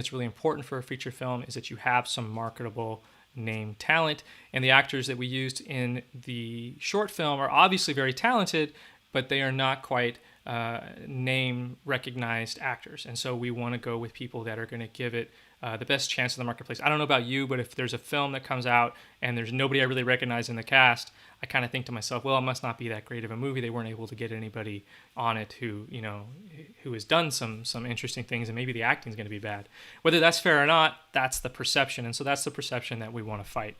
that's really important for a feature film is that you have some marketable name talent. And the actors that we used in the short film are obviously very talented, but they are not quite name recognized actors. And so we want to go with people that are going to give it the best chance in the marketplace. I don't know about you, but if there's a film that comes out and there's nobody I really recognize in the cast, I kind of think to myself, well, it must not be that great of a movie. They weren't able to get anybody on it who has done some interesting things, and maybe the acting is going to be bad. Whether that's fair or not, that's the perception, and so that's the perception that we want to fight.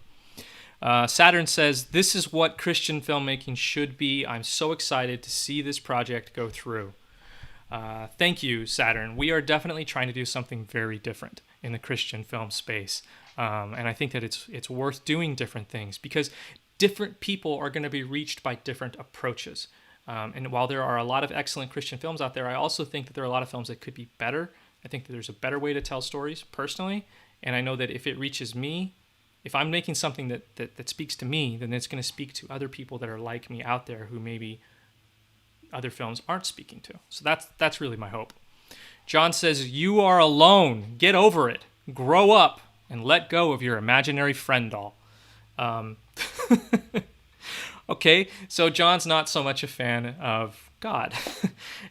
Saturn says, this is what Christian filmmaking should be. I'm so excited to see this project go through. Thank you, Saturn. We are definitely trying to do something very different in the Christian film space. And I think that it's worth doing different things because different people are going to be reached by different approaches. And while there are a lot of excellent Christian films out there, I also think that there are a lot of films that could be better. I think that there's a better way to tell stories personally. And I know that if it reaches me, if I'm making something that speaks to me, then it's going to speak to other people that are like me out there who maybe other films aren't speaking to. So that's really my hope. John says, you are alone. Get over it. Grow up and let go of your imaginary friend doll. Okay, so John's not so much a fan of God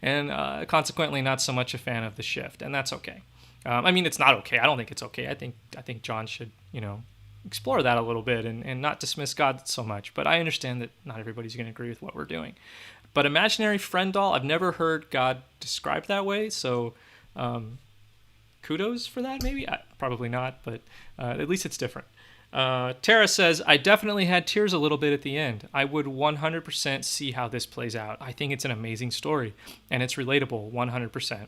and consequently not so much a fan of the Shift, and that's okay. I mean, it's not okay. I don't think it's okay. I think John should, explore that a little bit and not dismiss God so much. But I understand that not everybody's going to agree with what we're doing. But imaginary friend doll, I've never heard God described that way, so kudos for that, maybe? Probably not, but at least it's different. Tara says, I definitely had tears a little bit at the end. I would 100% see how this plays out. I think it's an amazing story, and it's relatable 100%.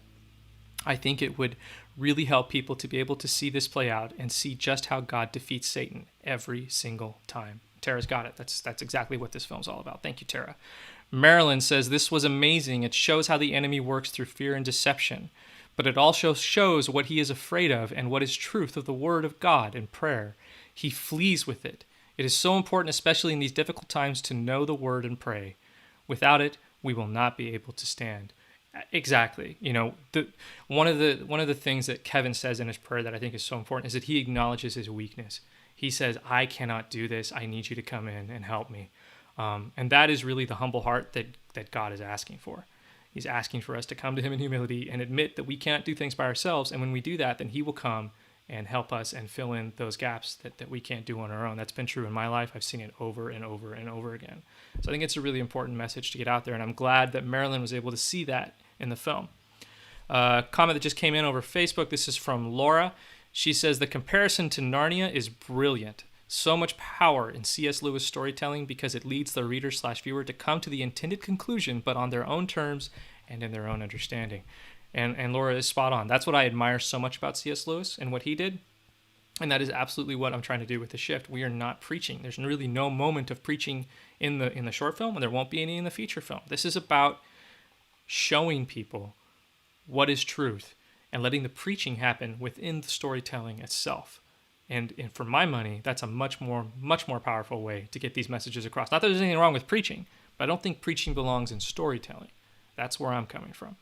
I think it would really help people to be able to see this play out and see just how God defeats Satan every single time. Tara's got it. That's exactly what this film's all about. Thank you, Tara. Marilyn says, this was amazing. It shows how the enemy works through fear and deception, but it also shows what he is afraid of and what is truth of the word of God and prayer. He flees with it. It is so important, especially in these difficult times, to know the word and pray. Without it, we will not be able to stand. Exactly. One of the things that Kevin says in his prayer that I think is so important is that he acknowledges his weakness. He says, I cannot do this. I need you to come in and help me. And that is really the humble heart that God is asking for. He's asking for us to come to him in humility and admit that we can't do things by ourselves. And when we do that, then he will come and help us and fill in those gaps that we can't do on our own. That's been true in my life. I've seen it over and over and over again. So I think it's a really important message to get out there, and I'm glad that Marilyn was able to see that in the film. Comment that just came in over Facebook. This is from Laura. She says, the comparison to Narnia is brilliant. So much power in C.S. Lewis storytelling because it leads the reader/viewer to come to the intended conclusion, but on their own terms and in their own understanding. And Laura is spot on. That's what I admire so much about C.S. Lewis and what he did. And that is absolutely what I'm trying to do with The Shift. We are not preaching. There's really no moment of preaching in the short film, and there won't be any in the feature film. This is about showing people what is truth and letting the preaching happen within the storytelling itself. And for my money, that's a much more powerful way to get these messages across. Not that there's anything wrong with preaching, but I don't think preaching belongs in storytelling. That's where I'm coming from.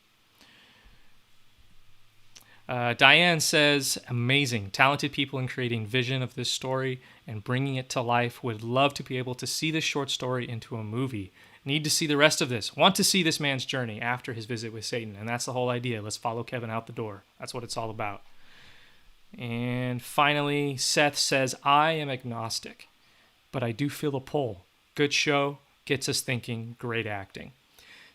Diane says, amazing, talented people in creating vision of this story and bringing it to life. Would love to be able to see this short story into a movie. Need to see the rest of this. Want to see this man's journey after his visit with Satan. And that's the whole idea. Let's follow Kevin out the door. That's what it's all about. And finally, Seth says, I am agnostic, but I do feel a pull. Good show, gets us thinking, great acting.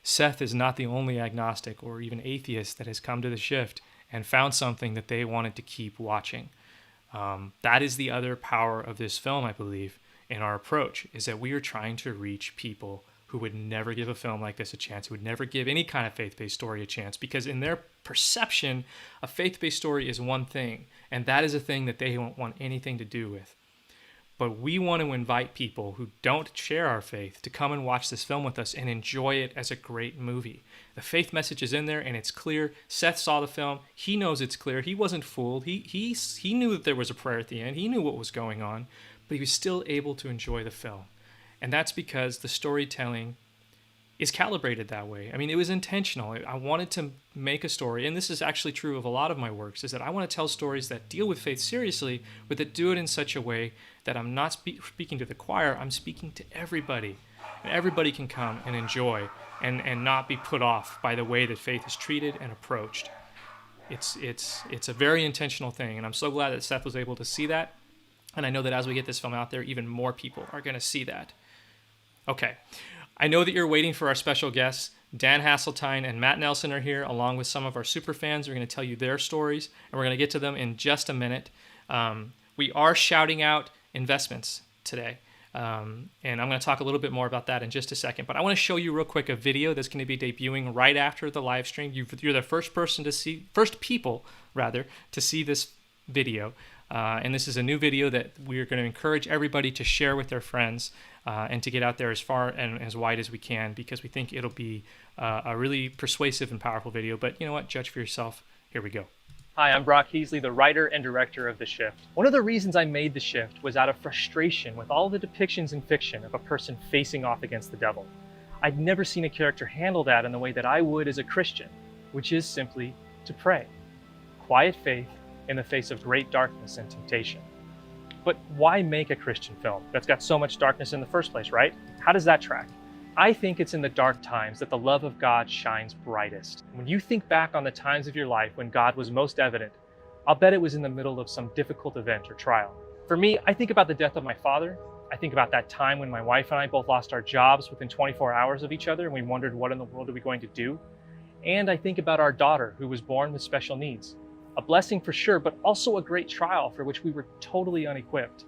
Seth is not the only agnostic or even atheist that has come to The Shift and found something that they wanted to keep watching. That is the other power of this film, I believe, in our approach, is that we are trying to reach people who would never give a film like this a chance, who would never give any kind of faith-based story a chance, because in their perception, a faith-based story is one thing, and that is a thing that they don't want anything to do with. But we want to invite people who don't share our faith to come and watch this film with us and enjoy it as a great movie. The faith message is in there and it's clear. Seth saw the film. He knows it's clear. He wasn't fooled. He knew that there was a prayer at the end. He knew what was going on, but he was still able to enjoy the film. And that's because the storytelling is calibrated that way. I mean, it was intentional. I wanted to make a story, and this is actually true of a lot of my works, is that I want to tell stories that deal with faith seriously, but that do it in such a way that I'm not speaking to the choir, I'm speaking to everybody. And everybody can come and enjoy and not be put off by the way that faith is treated and approached. It's a very intentional thing, and I'm so glad that Seth was able to see that. And I know that as we get this film out there, even more people are going to see that. Okay. I know that you're waiting for our special guests. Dan Haseltine and Matt Nelson are here, along with some of our super fans. We're going to tell you their stories, and we're going to get to them in just a minute. We are shouting out investments today, and I'm going to talk a little bit more about that in just a second. But I want to show you real quick a video that's going to be debuting right after the live stream. You're the first people to see this video. And this is a new video that we're going to encourage everybody to share with their friends and to get out there as far and as wide as we can, because we think it'll be a really persuasive and powerful video. But you know what? Judge for yourself. Here we go. Hi, I'm Brock Heasley, the writer and director of The Shift. One of the reasons I made The Shift was out of frustration with all the depictions in fiction of a person facing off against the devil. I'd never seen a character handle that in the way that I would as a Christian, which is simply to pray. Quiet faith in the face of great darkness and temptation. But why make a Christian film that's got so much darkness in the first place, right? How does that track? I think it's in the dark times that the love of God shines brightest. When you think back on the times of your life when God was most evident, I'll bet it was in the middle of some difficult event or trial. For me, I think about the death of my father. I think about that time when my wife and I both lost our jobs within 24 hours of each other, and we wondered, what in the world are we going to do? And I think about our daughter who was born with special needs. A blessing for sure, but also a great trial for which we were totally unequipped.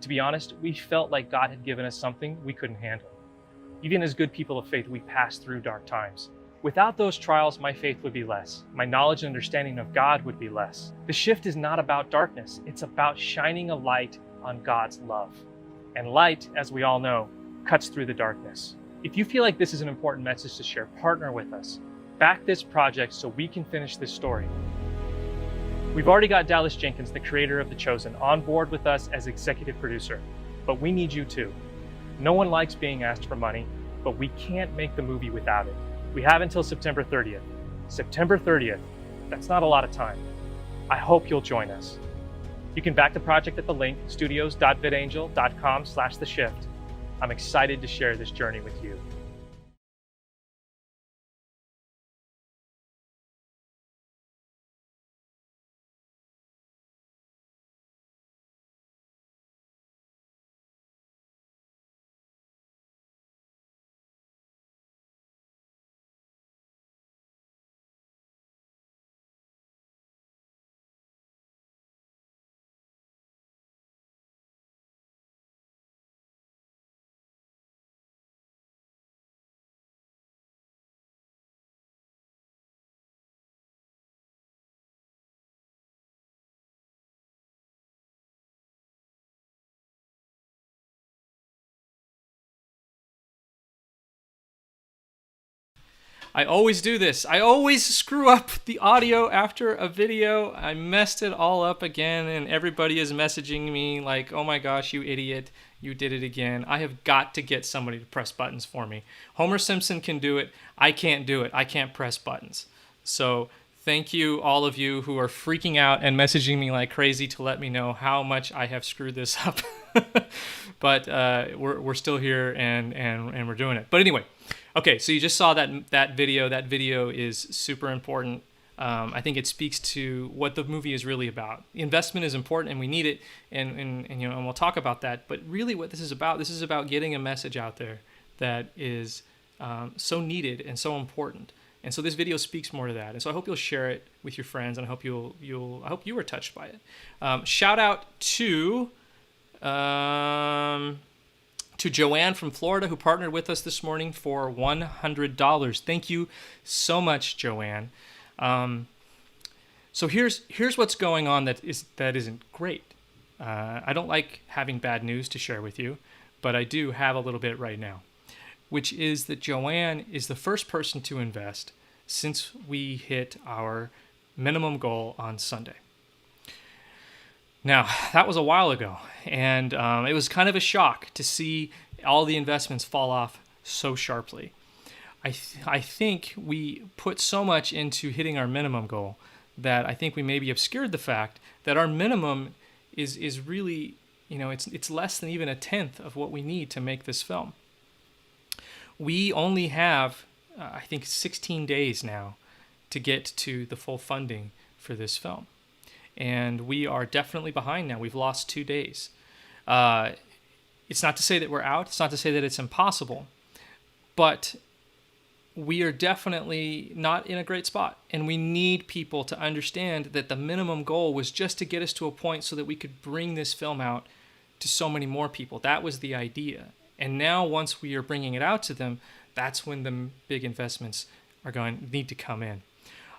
To be honest, we felt like God had given us something we couldn't handle. Even as good people of faith, we passed through dark times. Without those trials, my faith would be less. My knowledge and understanding of God would be less. The shift is not about darkness. It's about shining a light on God's love. And light, as we all know, cuts through the darkness. If you feel like this is an important message to share, partner with us. Back this project so we can finish this story. We've already got Dallas Jenkins, the creator of The Chosen, on board with us as executive producer, but we need you too. No one likes being asked for money, but we can't make the movie without it. We have until September 30th. September 30th, that's not a lot of time. I hope you'll join us. You can back the project at the link studios.vidangel.com/theshift. I'm excited to share this journey with you. I always do this. I always screw up the audio after a video. I messed it all up again, and everybody is messaging me like, oh my gosh, you idiot, you did it again. I have got to get somebody to press buttons for me. Homer Simpson can do it. I can't do it. I can't press buttons. So thank you, all of you who are freaking out and messaging me like crazy to let me know how much I have screwed this up. But we're still here and we're doing it. But anyway, okay, so you just saw that video. That video is super important. I think it speaks to what the movie is really about. Investment is important, and we need it, and we'll talk about that. But really, what this is about getting a message out there that is so needed and so important. And so this video speaks more to that. And so I hope you'll share it with your friends, and I hope I hope you were touched by it. Shout out to Joanne from Florida, who partnered with us this morning for $100. Thank you so much, Joanne. So here's what's going on that isn't great. I don't like having bad news to share with you, but I do have a little bit right now, which is that Joanne is the first person to invest since we hit our minimum goal on Sunday. Now, that was a while ago, and it was kind of a shock to see all the investments fall off so sharply. I think we put so much into hitting our minimum goal that I think we maybe obscured the fact that our minimum is really, it's less than even a tenth of what we need to make this film. We only have, I think, 16 days now to get to the full funding for this film. And we are definitely behind now. We've lost 2 days. It's not to say that we're out. It's not to say that it's impossible. But we are definitely not in a great spot. And we need people to understand that the minimum goal was just to get us to a point so that we could bring this film out to so many more people. That was the idea. And now once we are bringing it out to them, that's when the big investments are going to need to come in.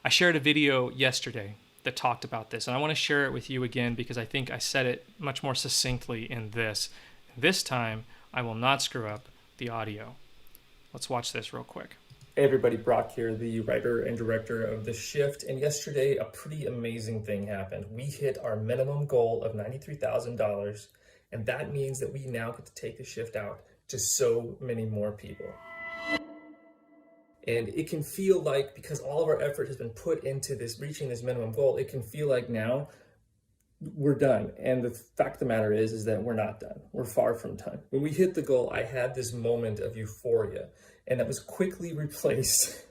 I shared a video yesterday that talked about this, and I want to share it with you again because I think I said it much more succinctly in this. This time, I will not screw up the audio. Let's watch this real quick. Hey everybody, Brock here, the writer and director of The Shift, and yesterday a pretty amazing thing happened. We hit our minimum goal of $93,000, and that means that we now get to take The Shift out to so many more people. And it can feel like, because all of our effort has been put into this, reaching this minimum goal, it can feel like now we're done. And the fact of the matter is that we're not done. We're far from done. When we hit the goal, I had this moment of euphoria, and that was quickly replaced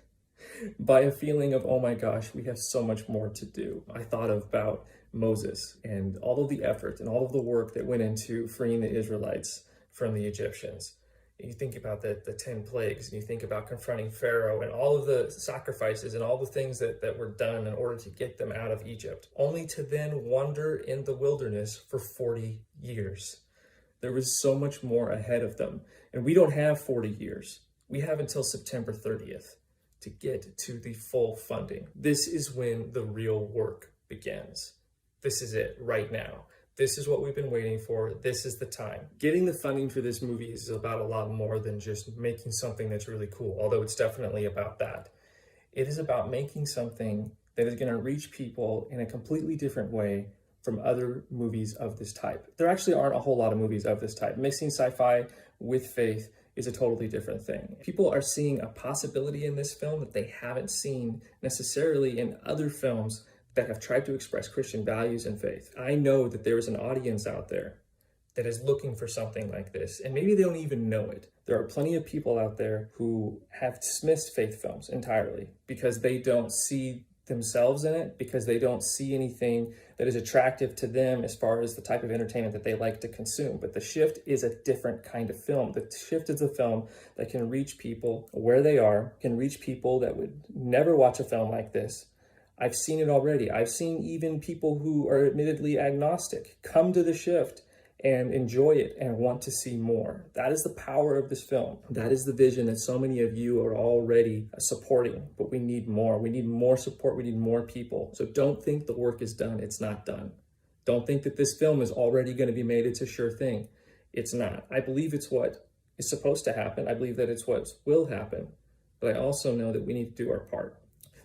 by a feeling of, oh my gosh, we have so much more to do. I thought about Moses and all of the effort and all of the work that went into freeing the Israelites from the Egyptians. You think about the 10 plagues, and you think about confronting Pharaoh and all of the sacrifices and all the things that were done in order to get them out of Egypt, only to then wander in the wilderness for 40 years. There was so much more ahead of them. And we don't have 40 years. We have until September 30th to get to the full funding. This is when the real work begins. This is it right now. This is what we've been waiting for. This is the time. Getting the funding for this movie is about a lot more than just making something that's really cool, although it's definitely about that. It is about making something that is going to reach people in a completely different way from other movies of this type. There actually aren't a whole lot of movies of this type. Mixing sci-fi with faith is a totally different thing. People are seeing a possibility in this film that they haven't seen necessarily in other films that have tried to express Christian values and faith. I know that there is an audience out there that is looking for something like this, and maybe they don't even know it. There are plenty of people out there who have dismissed faith films entirely because they don't see themselves in it, because they don't see anything that is attractive to them as far as the type of entertainment that they like to consume. But The Shift is a different kind of film. The Shift is a film that can reach people where they are, can reach people that would never watch a film like this. I've seen it already. I've seen even people who are admittedly agnostic come to The Shift and enjoy it and want to see more. That is the power of this film. That is the vision that so many of you are already supporting, but we need more. We need more support. We need more people. So don't think the work is done. It's not done. Don't think that this film is already going to be made. It's a sure thing. It's not. I believe it's what is supposed to happen. I believe that it's what will happen, but I also know that we need to do our part.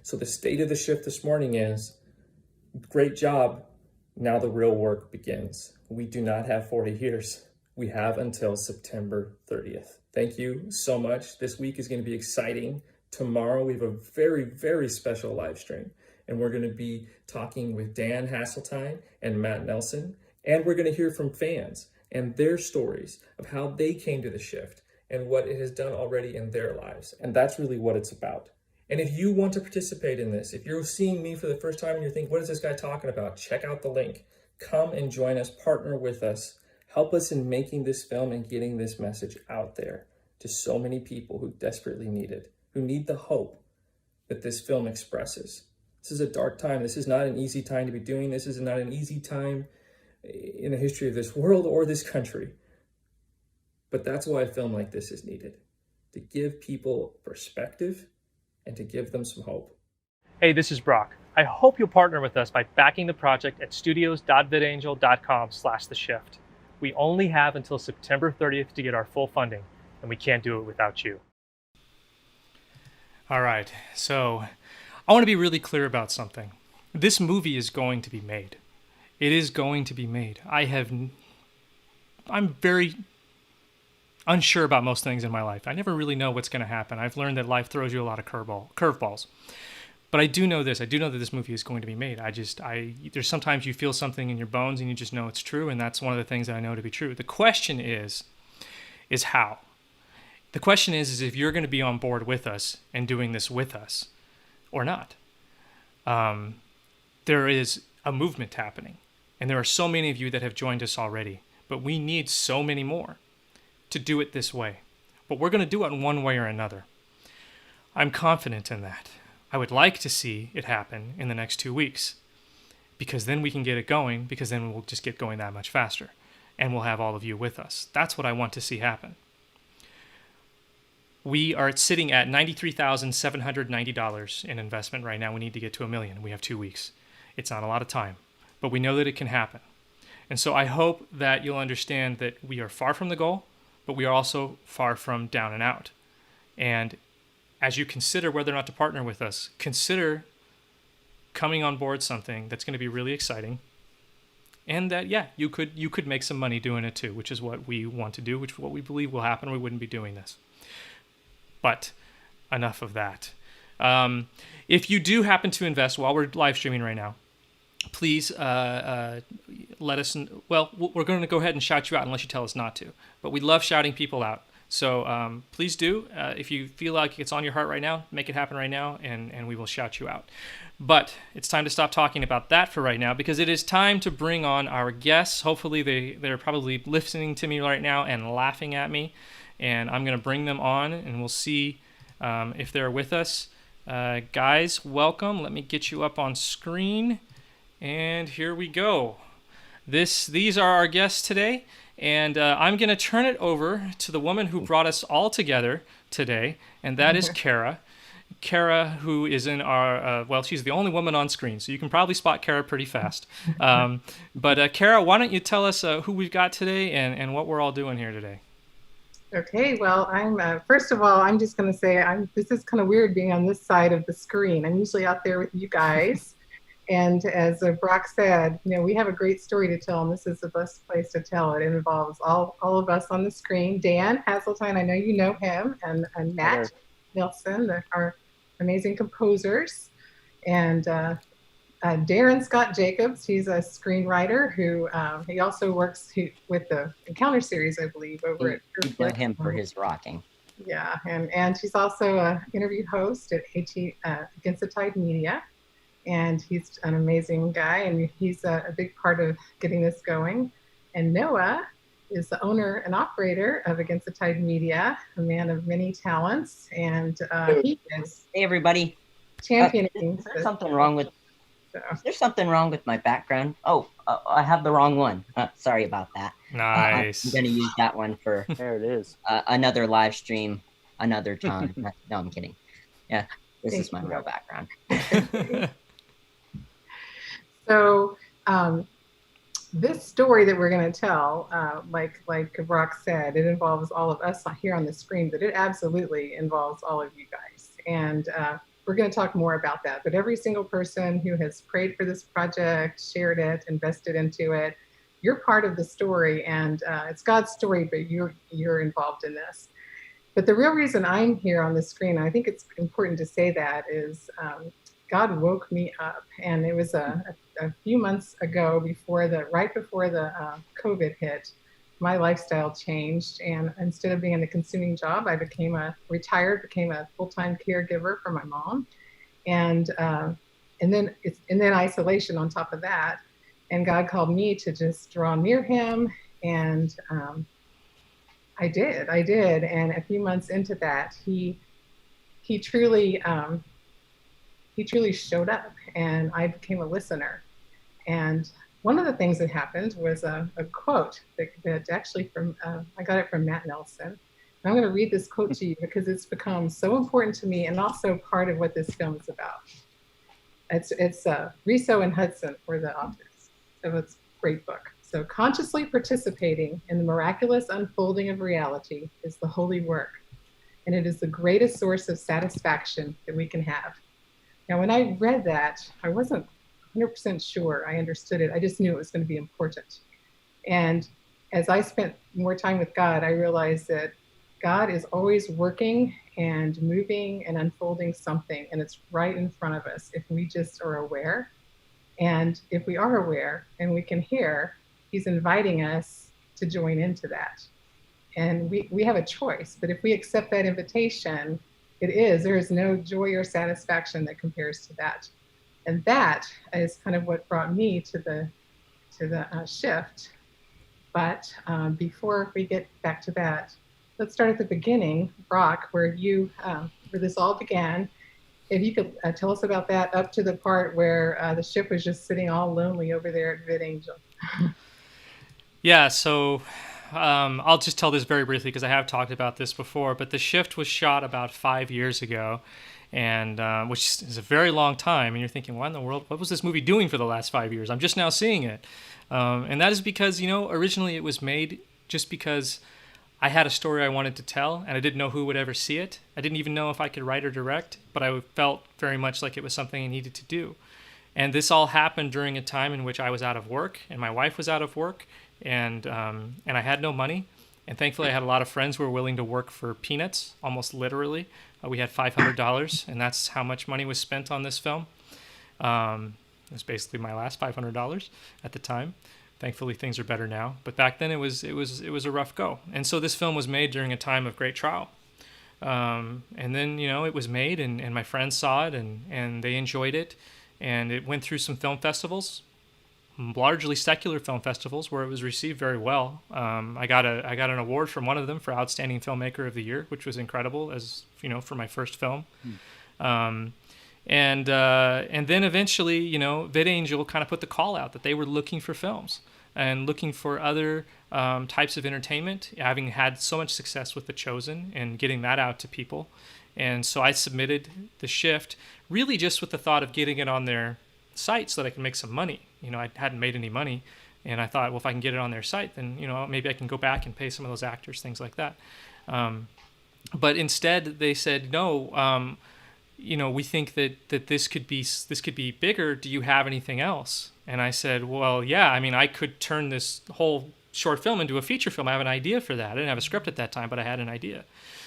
So the state of The Shift this morning is, great job. Now the real work begins. We do not have 40 years. We have until September 30th. Thank you so much. This week is going to be exciting. Tomorrow we have a very, very special live stream, and we're going to be talking with Dan Haseltine and Matt Nelson, and we're going to hear from fans and their stories of how they came to The Shift and what it has done already in their lives. And that's really what it's about. And if you want to participate in this, if you're seeing me for the first time and you're thinking, what is this guy talking about? Check out the link. Come and join us, partner with us, help us in making this film and getting this message out there to so many people who desperately need it, who need the hope that this film expresses. This is a dark time. This is not an easy time to be doing this. This is not an easy time in the history of this world or this country. But that's why a film like this is needed, to give people perspective and to give them some hope. Hey, this is Brock. I hope you'll partner with us by backing the project at studios.vidangel.com/theshift. We only have until September 30th to get our full funding, and we can't do it without you. All right, so I want to be really clear about something. This movie is going to be made. It is going to be made. unsure about most things in my life. I never really know what's going to happen. I've learned that life throws you a lot of curveballs. But I do know this. I do know that this movie is going to be made. There's sometimes you feel something in your bones and you just know it's true, and that's one of the things that I know to be true. The question is how. The question is if you're going to be on board with us and doing this with us or not. There is a movement happening, and there are so many of you that have joined us already, but we need so many more to do it this way. But we're going to do it in one way or another. I'm confident in that. I would like to see it happen in the next 2 weeks, because then we can get it going, because then we'll just get going that much faster, and we'll have all of you with us. That's what I want to see happen. We are sitting at $93,790 in investment right now. We need to get to $1 million. We have 2 weeks. It's not a lot of time, but we know that it can happen. And so I hope that you'll understand that we are far from the goal, but we are also far from down and out. And as you consider whether or not to partner with us, consider coming on board something that's going to be really exciting, and that, you could make some money doing it too, which is what we want to do, which is what we believe will happen. We wouldn't be doing this. But enough of that. If you do happen to invest while we're live streaming right now, please let us. Well, we're going to go ahead and shout you out unless you tell us not to. But we love shouting people out. So please do. If you feel like it's on your heart right now, make it happen right now, and we will shout you out. But it's time to stop talking about that for right now, because it is time to bring on our guests. Hopefully they're probably listening to me right now and laughing at me. And I'm going to bring them on, and we'll see if they're with us. Guys, welcome. Let me get you up on screen. And here we go. These are our guests today. And I'm going to turn it over to the woman who brought us all together today, and that is Cara. Cara, who is in our, she's the only woman on screen, so you can probably spot Cara pretty fast. But Cara, why don't you tell us who we've got today and what we're all doing here today? Okay, well, I'm first of all, I'm just going to say this is kind of weird being on this side of the screen. I'm usually out there with you guys. And as Brock said, we have a great story to tell, and this is the best place to tell it. It involves all of us on the screen. Dan Haseltine, I know you know him, and Matt Nelson, our amazing composers. And Darren Scott Jacobs, he's a screenwriter who he also works with the Encounter series, I believe, over at You know him for his rocking. Yeah, and she's also an interview host at Against the Tide Media. And he's an amazing guy, and he's a big part of getting this going. And Noah is the owner and operator of Against the Tide Media, a man of many talents, and he is Hey, everybody. championing. Is there something wrong with? Is there something wrong with my background? Oh, I have the wrong one. Sorry about that. Nice. I'm going to use that one for There it is. another live stream, another time. No, I'm kidding. Yeah, this is my real background. So this story that we're going to tell, like Brock said, it involves all of us here on the screen, but it absolutely involves all of you guys. And we're going to talk more about that. But every single person who has prayed for this project, shared it, invested into it, you're part of the story, and it's God's story, but you're involved in this. But the real reason I'm here on the screen, and I think it's important to say that, is God woke me up, and it was a few months ago, right before the COVID hit. My lifestyle changed, and instead of being in a consuming job, I became a full-time caregiver for my mom, and then isolation on top of that. And God called me to just draw near Him, and I did. And a few months into that, He truly showed up, and I became a listener. And one of the things that happened was a quote that actually I got it from Matt Nelson. And I'm going to read this quote to you because it's become so important to me and also part of what this film is about. It's Riso and Hudson were the authors, so it's a great book. So consciously participating in the miraculous unfolding of reality is the holy work, and it is the greatest source of satisfaction that we can have. Now, when I read that, I wasn't 100% sure I understood it. I just knew it was going to be important. And as I spent more time with God, I realized that God is always working and moving and unfolding something, and it's right in front of us if we just are aware. And if we are aware and we can hear, he's inviting us to join into that. And we have a choice, but if we accept that invitation, there is no joy or satisfaction that compares to that. And that is kind of what brought me to the shift. But before we get back to that, let's start at the beginning, Brock, where this all began. If you could tell us about that up to the part where the ship was just sitting all lonely over there at VidAngel. Yeah, so I'll just tell this very briefly because I have talked about this before, but The Shift was shot about 5 years ago, and which is a very long time, and you're thinking, what in the world, what was this movie doing for the last 5 years? I'm just now seeing it. And that is because, originally it was made just because I had a story I wanted to tell, and I didn't know who would ever see it. I didn't even know if I could write or direct, but I felt very much like it was something I needed to do. And this all happened during a time in which I was out of work, and my wife was out of work, and I had no money. And thankfully, I had a lot of friends who were willing to work for peanuts, almost literally. We had $500, and that's how much money was spent on this film. It was basically my last $500 at the time. Thankfully, things are better now. But back then, it was a rough go. And so this film was made during a time of great trial. And then, it was made, and my friends saw it, and they enjoyed it. And it went through some film festivals, largely secular film festivals, where it was received very well. I got an award from one of them for Outstanding Filmmaker of the Year, which was incredible, as for my first film. And then eventually, VidAngel kind of put the call out that they were looking for films and looking for other types of entertainment, having had so much success with The Chosen and getting that out to people. And so I submitted The Shift, really just with the thought of getting it on their site so that I can make some money. I hadn't made any money, and I thought, well, if I can get it on their site, then maybe I can go back and pay some of those actors, things like that. But instead, they said no. We think that this could be bigger. Do you have anything else? And I said, well, yeah. I could turn this whole short film into a feature film. I have an idea for that. I didn't have a script at that time, but I had an idea.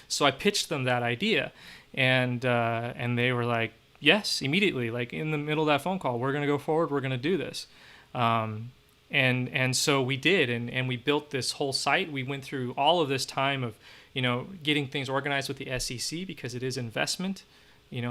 So I pitched them that idea, and they were like, yes, immediately. Like in the middle of that phone call, we're going to go forward. We're going to do this. And so we did, and we built this whole site. We went through all of this time of getting things organized with the SEC because it is investment.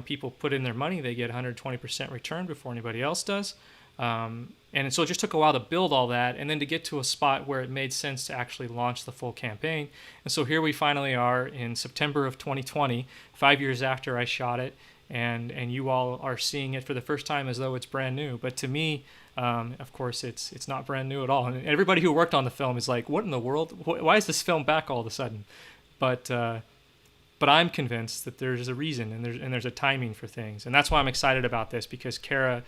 People put in their money, they get 120% return before anybody else does. And so it just took a while to build all that and then to get to a spot where it made sense to actually launch the full campaign. And so here we finally are in September of 2020, 5 years after I shot it, and you all are seeing it for the first time as though it's brand new. But to me, of course, it's not brand new at all. And everybody who worked on the film is like, what in the world? Why is this film back all of a sudden? But I'm convinced that there's a reason and there's a timing for things. And that's why I'm excited about this, because Cara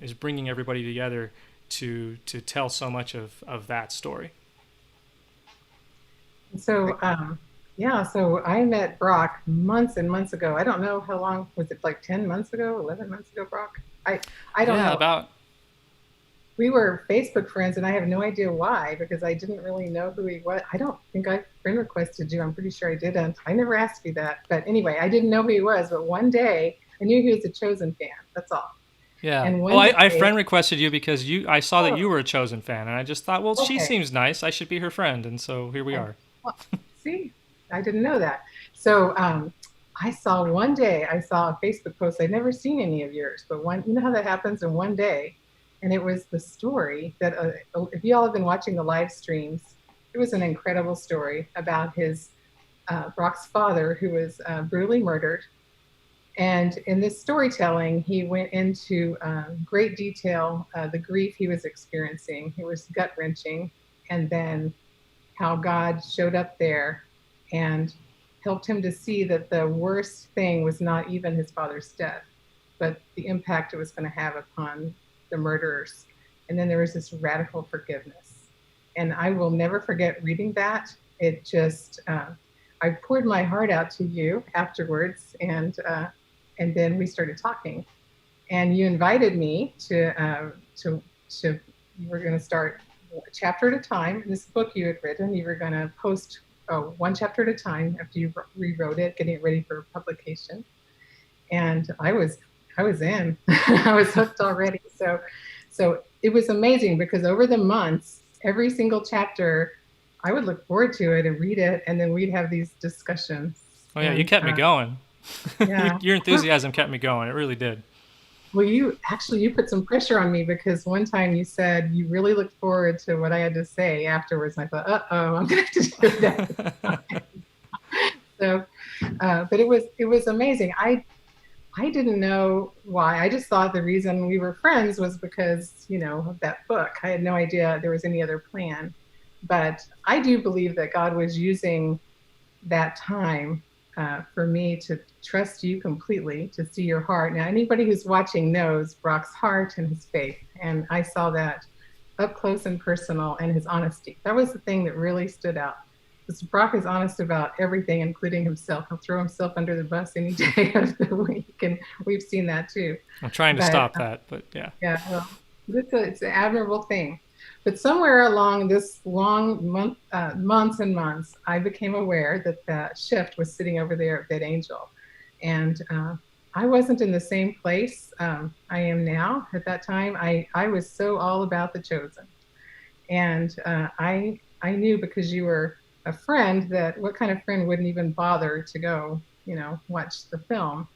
is bringing everybody together to tell so much of that story. So, so I met Brock months and months ago. I don't know how long, was it like 10 months ago, 11 months ago, Brock? I don't know. Yeah, about. We were Facebook friends, and I have no idea why, because I didn't really know who he was. I don't think I friend requested you. I'm pretty sure I didn't. I never asked you that. But anyway, I didn't know who he was. But one day, I knew he was a Chosen fan. That's all. Yeah. And well, I friend requested you because I saw that you were a Chosen fan, and I just thought, well, she seems nice. I should be her friend. And so here we are. Well, see, I didn't know that. So I saw one day, a Facebook post. I'd never seen any of yours, but you know how that happens in one day? And it was the story that, if you all have been watching the live streams, it was an incredible story about Brock's father, who was brutally murdered. And in this storytelling, he went into great detail, the grief he was experiencing. It was gut-wrenching. And then how God showed up there and helped him to see that the worst thing was not even his father's death, but the impact it was going to have upon the murderers. And then there was this radical forgiveness. And I will never forget reading that. It just, I poured my heart out to you afterwards, and then we started talking. And you invited me to you were going to start a chapter at a time. In this book you had written, you were going to post one chapter at a time after you rewrote it, getting it ready for publication. And I was in. I was hooked already. So it was amazing because over the months, every single chapter, I would look forward to it and read it, and then we'd have these discussions. Oh yeah, you kept me going. Yeah. Your enthusiasm kept me going. It really did. Well, you put some pressure on me because one time you said you really looked forward to what I had to say afterwards. And I thought, I'm going to have to do that. So, but it was amazing. I didn't know why. I just thought the reason we were friends was because, of that book. I had no idea there was any other plan. But I do believe that God was using that time for me to trust you completely, to see your heart. Now, anybody who's watching knows Brock's heart and his faith. And I saw that up close and personal, and his honesty. That was the thing that really stood out. Because Brock is honest about everything, including himself. He'll throw himself under the bus any day of the week, and we've seen that too. I'm trying to stop that, but yeah. Yeah, well, it's an admirable thing. But somewhere along this long months and months, I became aware that the shift was sitting over there at That Angel. And I wasn't in the same place I am now. At that time, I was so all about The Chosen. And I knew, because you were a friend, that what kind of friend wouldn't even bother to go, watch the film.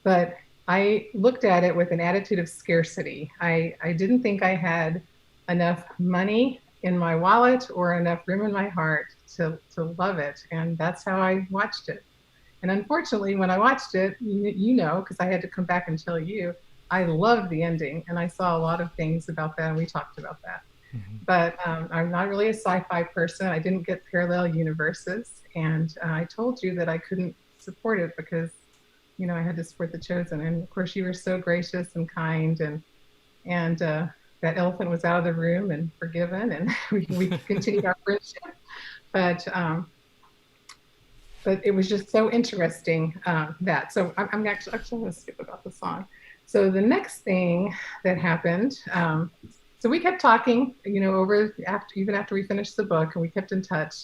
But I looked at it with an attitude of scarcity. I didn't think I had enough money in my wallet or enough room in my heart to love it. And that's how I watched it. And unfortunately, when I watched it, because I had to come back and tell you, I loved the ending. And I saw a lot of things about that, and we talked about that. Mm-hmm. But I'm not really a sci-fi person. I didn't get parallel universes. And I told you that I couldn't support it because, I had to support The Chosen. And of course, you were so gracious and kind, and that elephant was out of the room and forgiven, and we continued our friendship. But it was just so interesting that. So I'm actually going to skip about the song. So the next thing that happened, so we kept talking, even after we finished the book, and we kept in touch.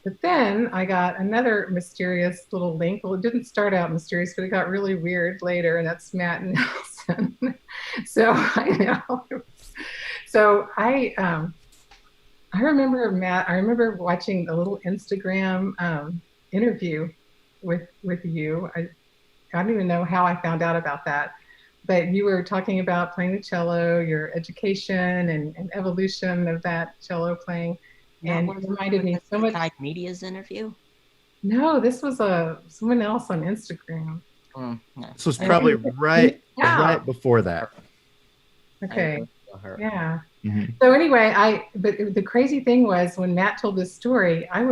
But then I got another mysterious little link. Well, it didn't start out mysterious, but it got really weird later, and that's Matt Nelson. So I know. So I remember Matt. I remember watching a little Instagram interview with you. I don't even know how I found out about that, but you were talking about playing the cello, your education and evolution of that cello playing, and it reminded me so much. Like Media's interview? No, this was someone else on Instagram. No. This was probably right before that. Okay. Yeah. Mm-hmm. So anyway, but the crazy thing was, when Matt told this story, I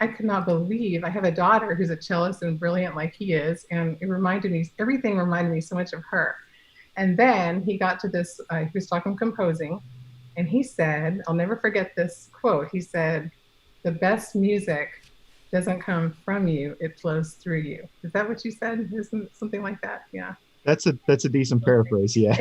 could not believe. I have a daughter who's a cellist and brilliant like he is, and everything reminded me so much of her. And then he got to this, he was talking composing, and he said, I'll never forget this quote. He said, "The best music doesn't come from you, it flows through you." Is that what you said? Isn't it something like that? Yeah. That's a decent paraphrase, yeah.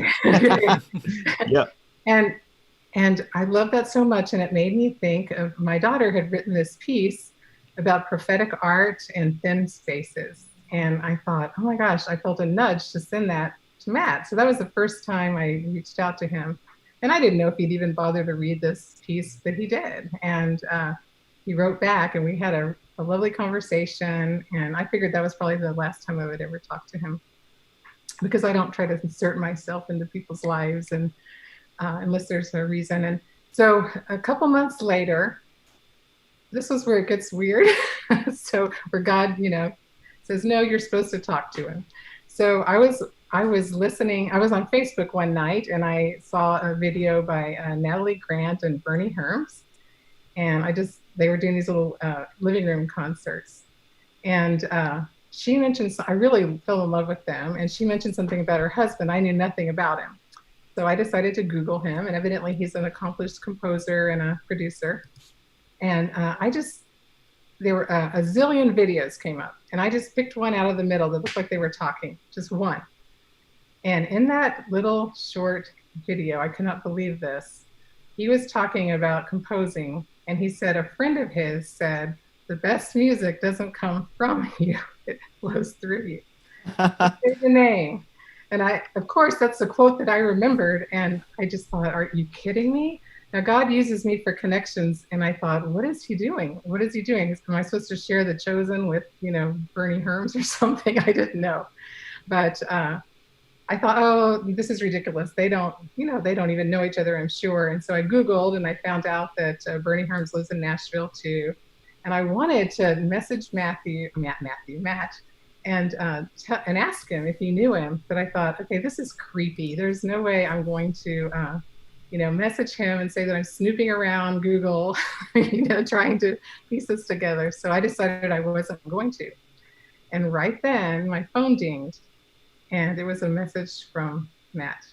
Yeah. And I love that so much, and it made me think of, my daughter had written this piece about prophetic art and thin spaces. And I thought, oh my gosh, I felt a nudge to send that to Matt. So that was the first time I reached out to him. And I didn't know if he'd even bother to read this piece, but he did. And he wrote back, and we had a lovely conversation. And I figured that was probably the last time I would ever talk to him, because I don't try to insert myself into people's lives, and unless there's a reason. And so a couple months later, this is where it gets weird. So where God, says, no, you're supposed to talk to him. So I was listening. I was on Facebook one night, and I saw a video by Natalie Grant and Bernie Herms. And they were doing these little living room concerts. And she mentioned, I really fell in love with them. And she mentioned something about her husband. I knew nothing about him. So I decided to Google him, and evidently he's an accomplished composer and a producer. And there were a zillion videos came up, and I just picked one out of the middle that looked like they were talking, just one. And in that little short video, I could not believe this, he was talking about composing, and he said a friend of his said, the best music doesn't come from you, it flows through you. Say the name. And of course, that's the quote that I remembered. And I just thought, are you kidding me? Now, God uses me for connections. And I thought, what is he doing? What is he doing? Am I supposed to share The Chosen with, Bernie Herms or something? I didn't know. But I thought, oh, this is ridiculous. They don't even know each other, I'm sure. And so I Googled and I found out that Bernie Herms lives in Nashville too. And I wanted to message Matt, and ask him if he knew him. But I thought, okay, this is creepy. There's no way I'm going to, message him and say that I'm snooping around Google, trying to piece this together. So I decided I wasn't going to. And right then, my phone dinged, and it was a message from Matt.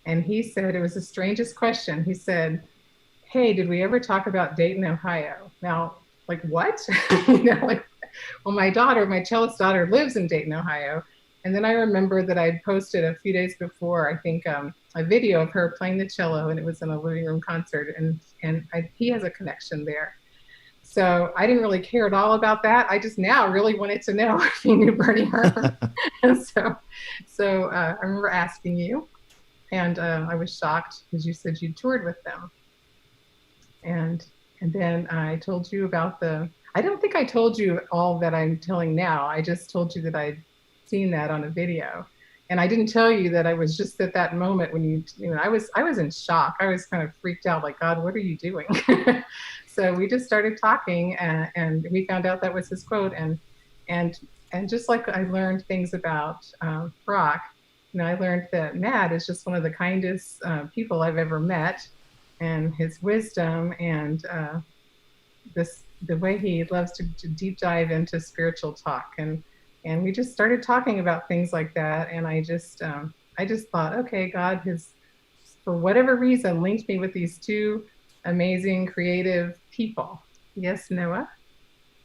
And he said, it was the strangest question. He said, hey, did we ever talk about Dayton, Ohio? Now, like, what? Well, my cellist daughter lives in Dayton, Ohio. And then I remember that I'd posted a few days before, I think, a video of her playing the cello, and it was in a living room concert. And he has a connection there. So I didn't really care at all about that. I just now really wanted to know if he knew Bernie Herm. And so I remember asking you, and I was shocked because you said you toured with them. And then I told you about I don't think I told you all that I'm telling now. I just told you that I'd seen that on a video. And I didn't tell you that I was just at that moment when I was in shock. I was kind of freaked out, like, God, what are you doing? So we just started talking, and we found out that was his quote. And just like I learned things about Brock, I learned that Matt is just one of the kindest people I've ever met, and his wisdom and the way he loves to deep dive into spiritual talk. And we just started talking about things like that. And I just thought, okay, God has, for whatever reason, linked me with these two amazing, creative people. Yes, Noah?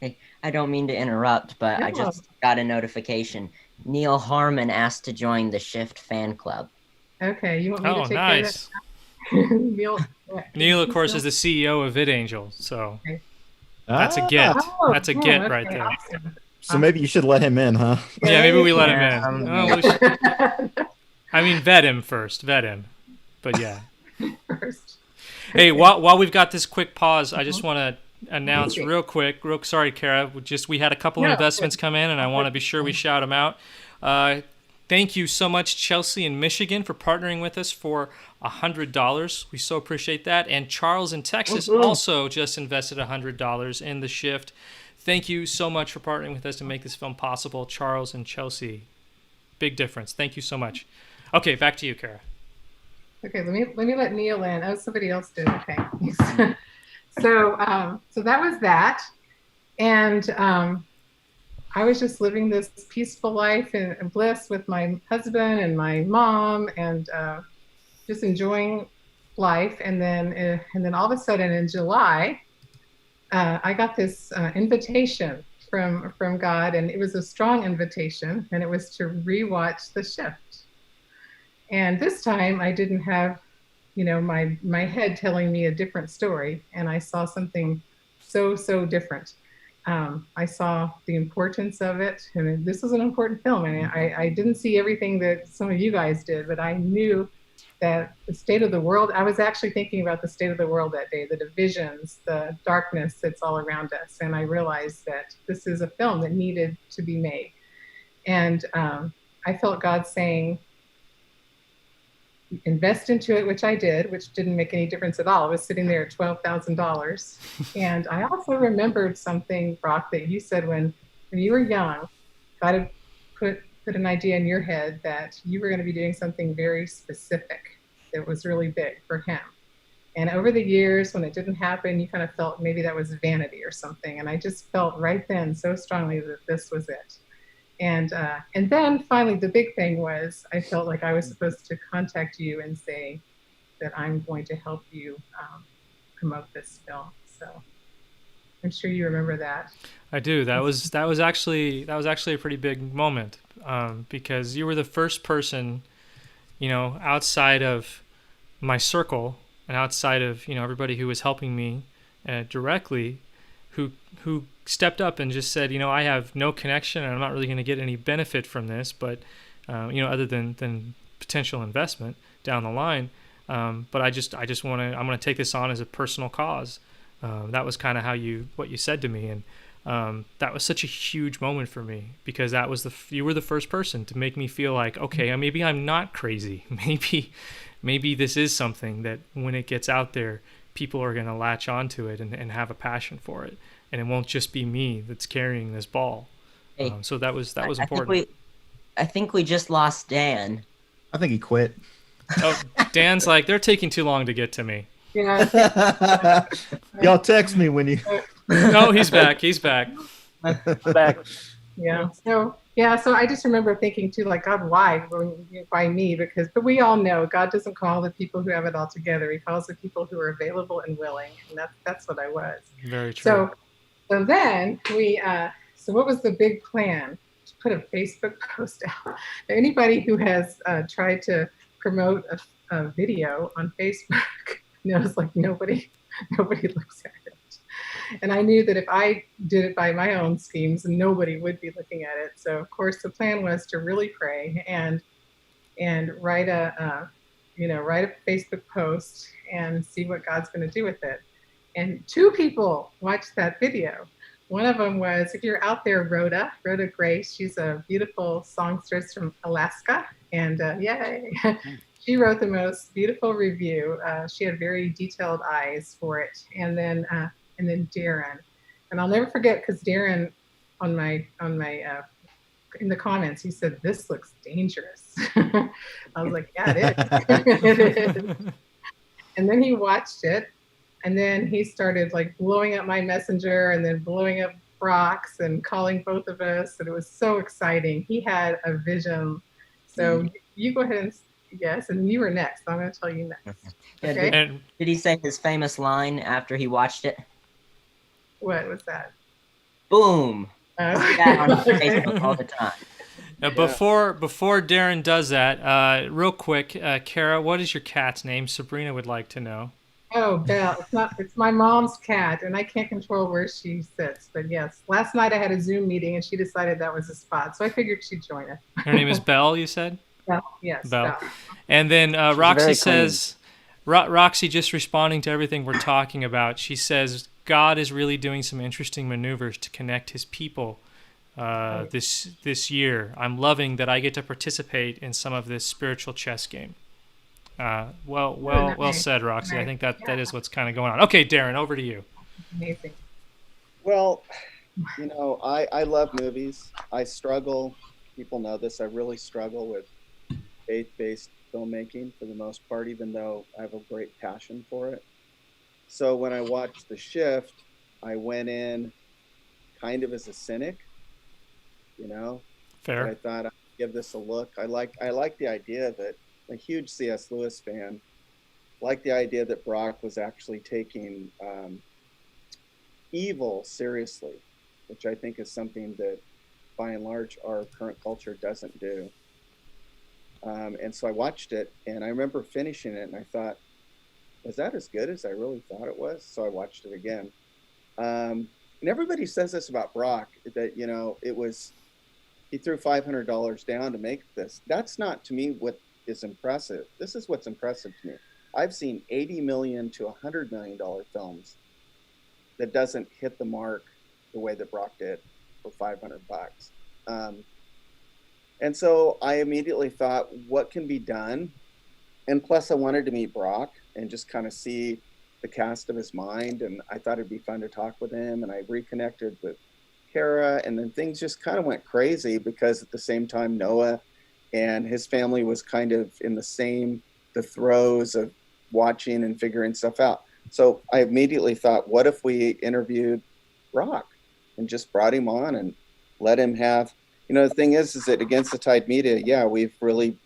Hey, I don't mean to interrupt, but no. I just got a notification. Neil Harmon asked to join the Shift fan club. Okay, you want me to take nice. Care of that? Neil, of course, is the CEO of VidAngel, so that's a get. That's a get right there. Awesome. So maybe you should let him in, huh? Yeah, maybe we let him in. I mean, vet him first. Vet him. But yeah. First. Hey, while we've got this quick pause, I just want to announce real quick. Sorry, Cara. We had a couple of investments come in, and I want to be sure we shout them out. Thank you so much, Chelsea in Michigan, for partnering with us for $100. We so appreciate that. And Charles in Texas also just invested $100 in the Shift. Thank you so much for partnering with us to make this film possible, Charles and Chelsea. Big difference. Thank you so much. Okay, back to you, Cara. Okay, let me let Neil in. Oh, somebody else did. Okay. So that was that, and I was just living this peaceful life and bliss with my husband and my mom, and just enjoying life. And then all of a sudden in July, I got this invitation from God, and it was a strong invitation, and it was to rewatch The Shift. And this time I didn't have, my head telling me a different story, and I saw something so different. I saw the importance of it, and this was an important film. And I didn't see everything that some of you guys did, but I knew that the state of the world, I was actually thinking about the state of the world that day, the divisions, the darkness that's all around us. And I realized that this is a film that needed to be made. And I felt God saying, invest into it, which I did, which didn't make any difference at all. I was sitting there at $12,000. And I also remembered something, Brock, that you said when you were young, God had put an idea in your head that you were going to be doing something very specific that was really big for him. And over the years, when it didn't happen, you kind of felt maybe that was vanity or something. And I just felt right then so strongly that this was it. And then finally, the big thing was I felt like I was supposed to contact you and say that I'm going to help you promote this film. So I'm sure you remember that. I do. That was actually a pretty big moment because you were the first person, outside of my circle and outside of, everybody who was helping me directly, who stepped up and just said, I have no connection and I'm not really going to get any benefit from this, but other than potential investment down the line. But I'm going to take this on as a personal cause. That was kind of what you said to me. And that was such a huge moment for me, because you were the first person to make me feel like, okay, maybe I'm not crazy. Maybe this is something that when it gets out there, people are going to latch onto it and have a passion for it. And it won't just be me that's carrying this ball. Hey, so that was important. I think we just lost Dan. I think he quit. Oh, Dan's like, they're taking too long to get to me. Yeah. Y'all text me when you. No, he's back. He's back. Back. Yeah. So I just remember thinking too, like, God, why me? But we all know God doesn't call the people who have it all together. He calls the people who are available and willing, and that's what I was. Very true. So then so what was the big plan? To put a Facebook post out. Anybody who has tried to promote a video on Facebook knows, like, nobody looks at it. And I knew that if I did it by my own schemes, nobody would be looking at it. So of course the plan was to really pray and write a Facebook post and see what God's going to do with it. And 2 people watched that video. One of them was, if you're out there, Rhoda Grace. She's a beautiful songstress from Alaska, and yay. She wrote the most beautiful review. She had very detailed eyes for it. And then Darren, and I'll never forget, because Darren on my in the comments, he said, "This looks dangerous." I was like, "Yeah, it is." And then he watched it, and then he started, like, blowing up my messenger and then blowing up Brock's and calling both of us, and it was so exciting. He had a vision. So you go ahead and. Yes, and you were next. I'm going to tell you next. Okay? Did he say his famous line after he watched it? What was that? Boom. That on Okay. Facebook all the time. Now, before Darren does that, real quick, Cara, what is your cat's name? Sabrina would like to know. Oh, Belle. It's my mom's cat, and I can't control where she sits. But yes, last night I had a Zoom meeting, and she decided that was a spot, so I figured she'd join us. Her name is Belle, you said? Belle, yes. Belle. And then Roxy says, Roxy, just responding to everything we're talking about, she says, God is really doing some interesting maneuvers to connect his people this year. I'm loving that I get to participate in some of this spiritual chess game. Well said, Roxy. Nice. I think that is what's kind of going on. Okay, Darren, over to you. Amazing. Well, I love movies. I struggle. People know this. I really struggle with faith-based filmmaking for the most part, even though I have a great passion for it. So when I watched The Shift, I went in kind of as a cynic, Fair. But I thought I'd give this a look. I like the idea that, I'm a huge C.S. Lewis fan, like the idea that Brock was actually taking evil seriously, which I think is something that, by and large, our current culture doesn't do. And so I watched it, and I remember finishing it, and I thought, was that as good as I really thought it was? So I watched it again. And everybody says this about Brock, that, he threw $500 down to make this. That's not, to me, what is impressive. This is what's impressive to me. I've seen $80 million to $100 million films that doesn't hit the mark the way that Brock did for $500. And so I immediately thought, what can be done? And plus I wanted to meet Brock and just kind of see the cast of his mind. And I thought it'd be fun to talk with him. And I reconnected with Cara, and then things just kind of went crazy, because at the same time, Noah and his family was kind of in the throes of watching and figuring stuff out. So I immediately thought, what if we interviewed Brock and just brought him on and let him have, the thing is that Against the Tide Media, we've really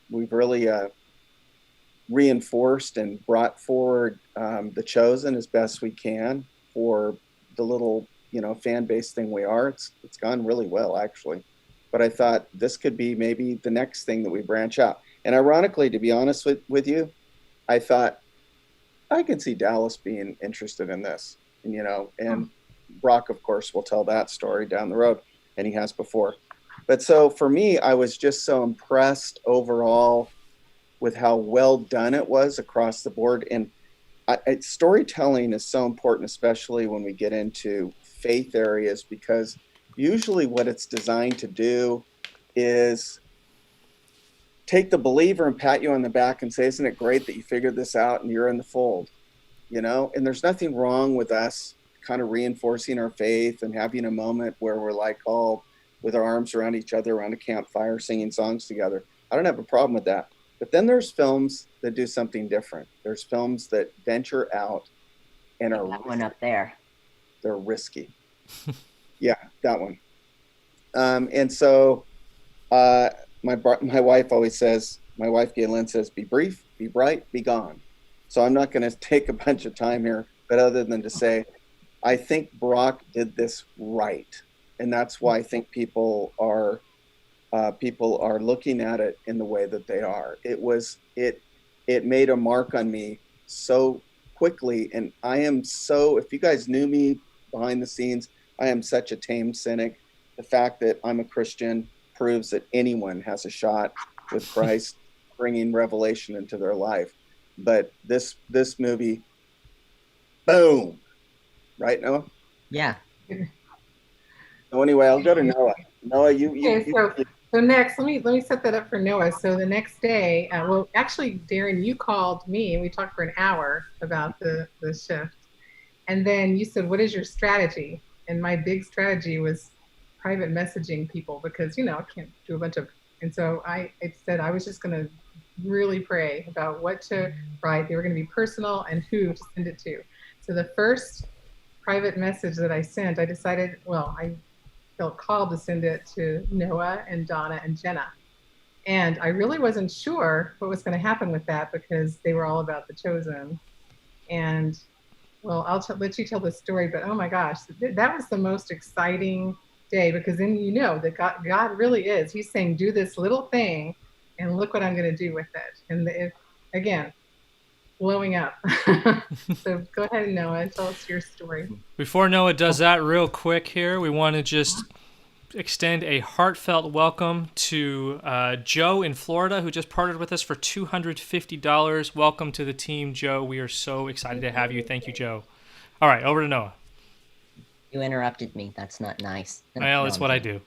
reinforced and brought forward The Chosen as best we can for the little, fan base thing we are. It's gone really well, actually. But I thought this could be maybe the next thing that we branch out. And ironically, to be honest with you, I thought I could see Dallas being interested in this, and and Brock, of course, will tell that story down the road, and he has before. But so for me, I was just so impressed overall with how well done it was across the board. And storytelling is so important, especially when we get into faith areas, because usually what it's designed to do is take the believer and pat you on the back and say, isn't it great that you figured this out and you're in the fold, And there's nothing wrong with us kind of reinforcing our faith and having a moment where we're like all with our arms around each other around a campfire singing songs together. I don't have a problem with that. But then there's films that do something different. There's films that venture out and are that one up there. They're risky. Yeah, that one. And so my wife always says, my wife Galen says, be brief, be bright, be gone. So I'm not going to take a bunch of time here, but other than to say, I think Brock did this right. And that's why I think people are looking at it in the way that they are. It made a mark on me so quickly. And I am so, if you guys knew me behind the scenes, I am such a tame cynic. The fact that I'm a Christian proves that anyone has a shot with Christ bringing revelation into their life. But this movie, boom, right, Noah? Yeah. So anyway, I'll go to Noah. Noah, So next, let me set that up for Noah. So the next day, well, actually, Darren, you called me and we talked for an hour about the shift. And then you said, what is your strategy? And my big strategy was private messaging people because, I can't do a bunch of, and so I said I was just going to really pray about what to write. They were going to be personal and who to send it to. So the first private message that I sent, I decided, I felt called to send it to Noah and Donna and Jenna. And I really wasn't sure what was going to happen with that because they were all about the chosen. And I'll let you tell the story, but oh my gosh, that was the most exciting day because then that God really is. He's saying, do this little thing and look what I'm going to do with it. And again, blowing up. So go ahead, Noah, and tell us your story. Before Noah does that, real quick here, we want to just extend a heartfelt welcome to Joe in Florida, who just partnered with us for $250. Welcome to the team, Joe. We are so excited to have you. Thank you, Joe. All right, over to Noah. You interrupted me. That's not nice. Well, it's what I do.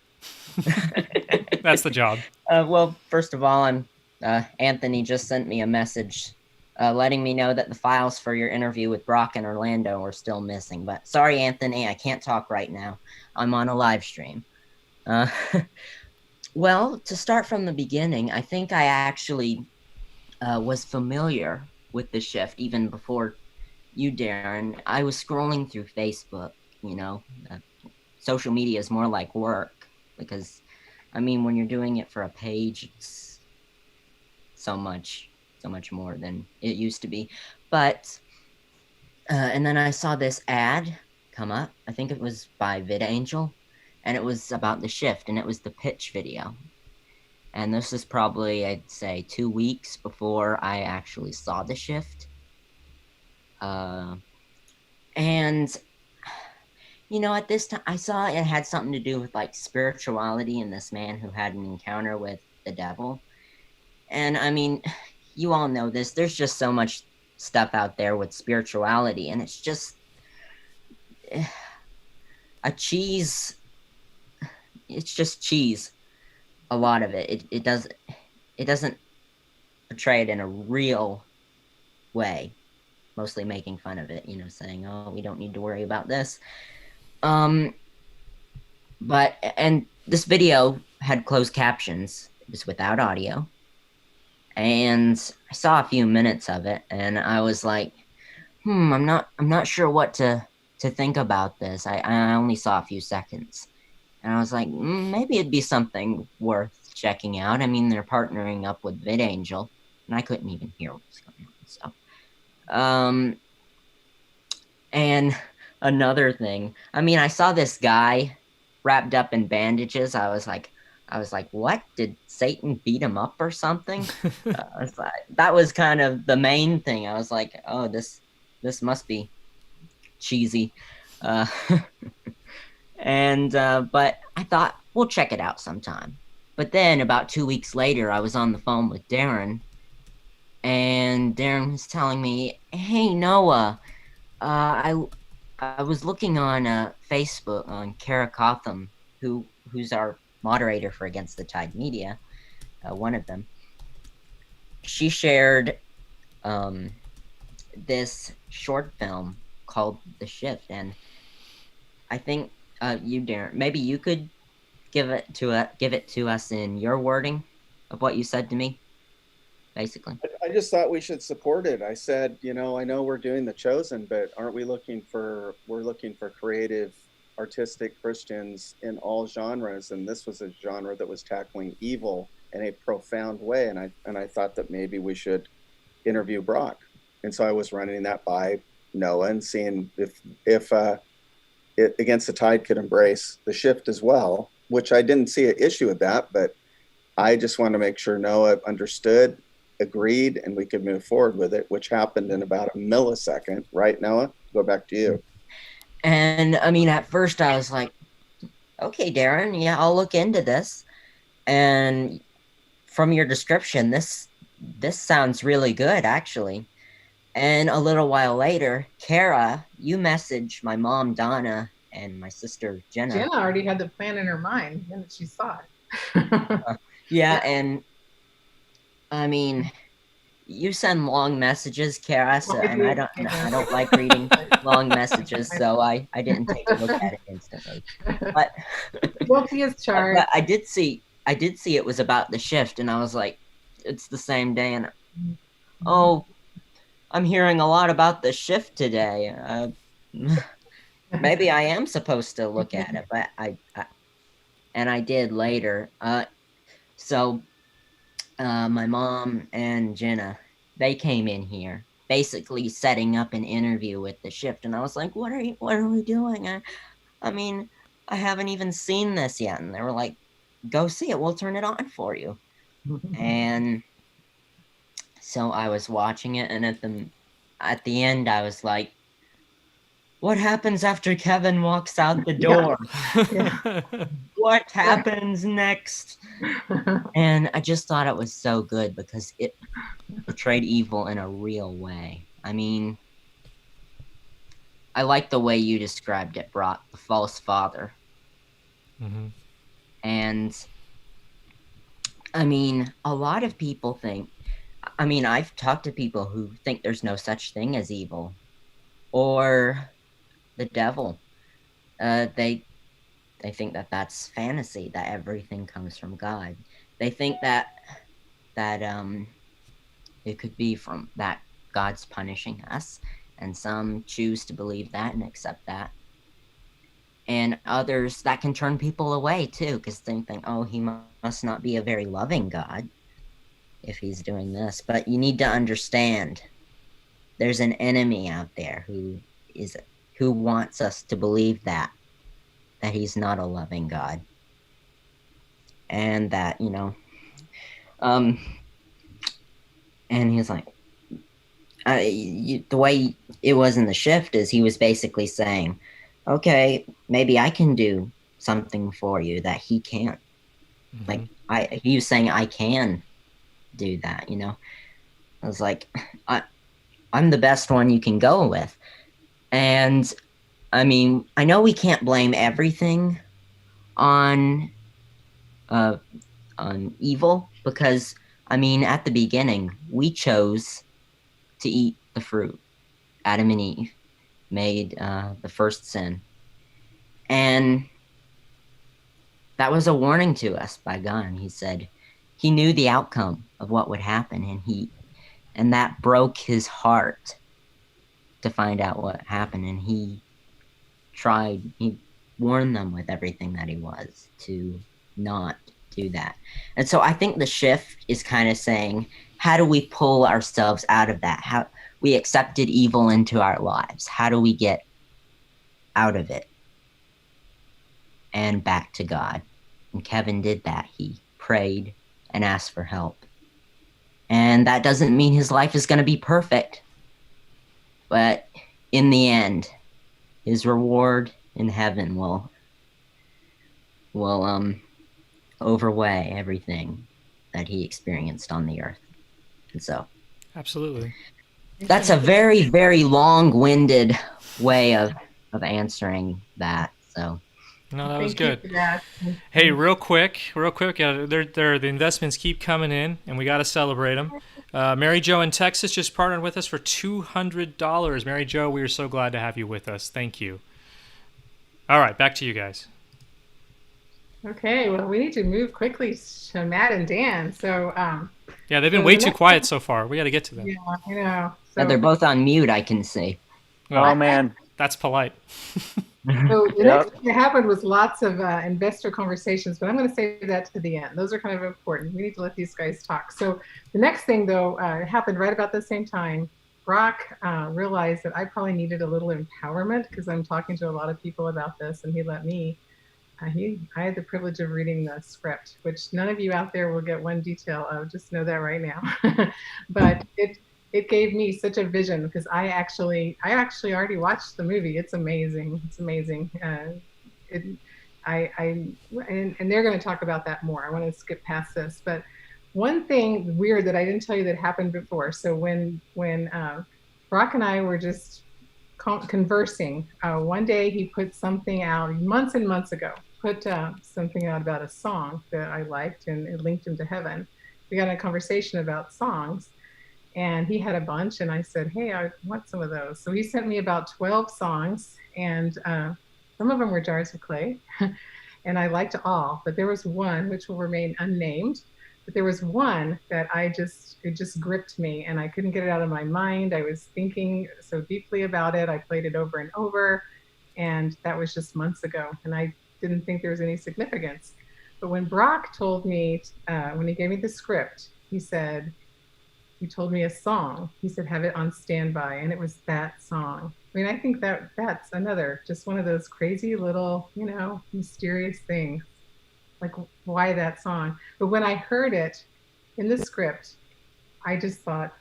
That's the job. Well, first of all, Anthony just sent me a message letting me know that the files for your interview with Brock in Orlando are still missing. But sorry, Anthony, I can't talk right now. I'm on a live stream. Well, to start from the beginning, I think I actually was familiar with the shift even before you, Darren. I was scrolling through Facebook, social media is more like work because, when you're doing it for a page, it's so much more than it used to be. But, and then I saw this ad come up. I think it was by VidAngel. And it was about the shift, and it was the pitch video. And this is probably, I'd say, 2 weeks before I actually saw the shift. And, at this time, I saw it had something to do with, spirituality and this man who had an encounter with the devil. And, you all know this. There's just so much stuff out there with spirituality, and it's just it's just cheese, a lot of it. It doesn't portray it in a real way, mostly making fun of it, saying, oh, we don't need to worry about this. And this video had closed captions. It was without audio. And I saw a few minutes of it, and I was like, I'm not sure what to think about this. I only saw a few seconds. And I was like, maybe it'd be something worth checking out. They're partnering up with VidAngel, and I couldn't even hear what was going on. So, and another thing, I saw this guy wrapped up in bandages. I was like, what? Did Satan beat him up or something? That was kind of the main thing. I was like, oh, this this must be cheesy. But I thought, we'll check it out sometime. But then about 2 weeks later, I was on the phone with Darren, and Darren was telling me, hey, Noah, I was looking on Facebook on Cara Cotham, who's our moderator for Against the Tide Media, one of them. She shared this short film called The Shift, and I think you, Darren, maybe you could give it to us in your wording of what you said to me, basically. I just thought we should support it. I said, I know we're doing The Chosen, but aren't we looking for creative, artistic Christians in all genres, and this was a genre that was tackling evil in a profound way, and I thought that maybe we should interview Brock. And so I was running that by Noah and seeing if Against the Tide could embrace The Shift as well, which I didn't see an issue with that, but I just wanted to make sure Noah understood, agreed, and we could move forward with it, which happened in about a millisecond. Right, Noah? Go back to you. And I mean, at first I was like, okay, Darren, yeah, I'll look into this. And from your description, this sounds really good, actually. And a little while later, Cara, you messaged my mom, Donna, and my sister, Jenna. Jenna already had the plan in her mind when she saw it. Yeah, and I mean, you send long messages, Cara, so, and I don't like reading long messages, so I didn't take a look at it instantly. But guilty as charged. But I did see it was about The Shift, and I was like, it's the same day, and oh, I'm hearing a lot about The Shift today. Maybe I am supposed to look at it, but I did later. So my mom and Jenna, they came in here basically setting up an interview with The Shift, and I was like, what are we doing? I mean, I haven't even seen this yet. And they were like, go see it, we'll turn it on for you. And so I was watching it, and at the end I was like, what happens after Kevin walks out the door? Yeah. What happens next? And I just thought it was so good because it portrayed evil in a real way. I mean, I like the way you described it, Brock, the false father. Mm-hmm. And I mean, a lot of people think, I mean, I've talked to people who think there's no such thing as evil or the devil. They think that that's fantasy, that everything comes from God. They think that it could be from that God's punishing us, and some choose to believe that and accept that. And others, that can turn people away too, because they think, oh, he must not be a very loving God if he's doing this. But you need to understand, there's an enemy out there who wants us to believe that he's not a loving God, and that, and he's like, the way it was in The Shift is he was basically saying, okay, maybe I can do something for you that he can't. Mm-hmm. Like he was saying, I can do that. I was like, I'm the best one you can go with. And I mean, I know we can't blame everything on evil, because I mean, at the beginning, we chose to eat the fruit. Adam and Eve made the first sin. And that was a warning to us by God. He said he knew the outcome of what would happen, and that broke his heart to find out what happened. And he warned them with everything that he was to not do that. And so I think The Shift is kind of saying, how do we pull ourselves out of that? How we accepted evil into our lives. How do we get out of it and back to God? And Kevin did that. He prayed and asked for help. And that doesn't mean his life is going to be perfect, But in the end, his reward in heaven will overweigh everything that he experienced on the earth. And so Absolutely. that's a very, very long-winded way of answering that. So No, that was Thank you good. for that. Hey, real quick, the investments keep coming in, and we got to celebrate them. Mary Jo in Texas just partnered with us for $200. Mary Jo, we are so glad to have you with us. Thank you. All right, back to you guys. Okay, well, we need to move quickly to Matt and Dan. So, Yeah, they've been So way the too next- quiet so far. We got to get to them. yeah, I know. yeah, they're both on mute, I can see. Oh man. That's polite. So the Yep. next thing that happened was lots of investor conversations, but I'm going to save that to the end. Those are kind of important. We need to let these guys talk. So the next thing, though, happened right about the same time. Brock realized that I probably needed a little empowerment because I'm talking to a lot of people about this, and he let me. I had the privilege of reading the script, which none of you out there will get one detail of. Just know that right now. But it gave me such a vision because I actually already watched the movie. It's amazing. It's amazing. And they're going to talk about that more. I want to skip past this, but one thing weird that I didn't tell you that happened before. So when Brock and I were just conversing, one day he put something out months and months ago. Put something out about a song that I liked, and it linked him to heaven. We got in a conversation about songs. And he had a bunch, and I said, hey, I want some of those. So he sent me about 12 songs, and some of them were Jars of Clay, and I liked all. But there was one, which will remain unnamed, but there was one that it just gripped me, and I couldn't get it out of my mind. I was thinking so deeply about it. I played it over and over, and that was just months ago, and I didn't think there was any significance. But when Brock told me, when he gave me the script, he told me a song. He said, have it on standby. And it was that song. I mean, I think that's another, just one of those crazy little, mysterious things. Like, why that song? But when I heard it in the script, I just thought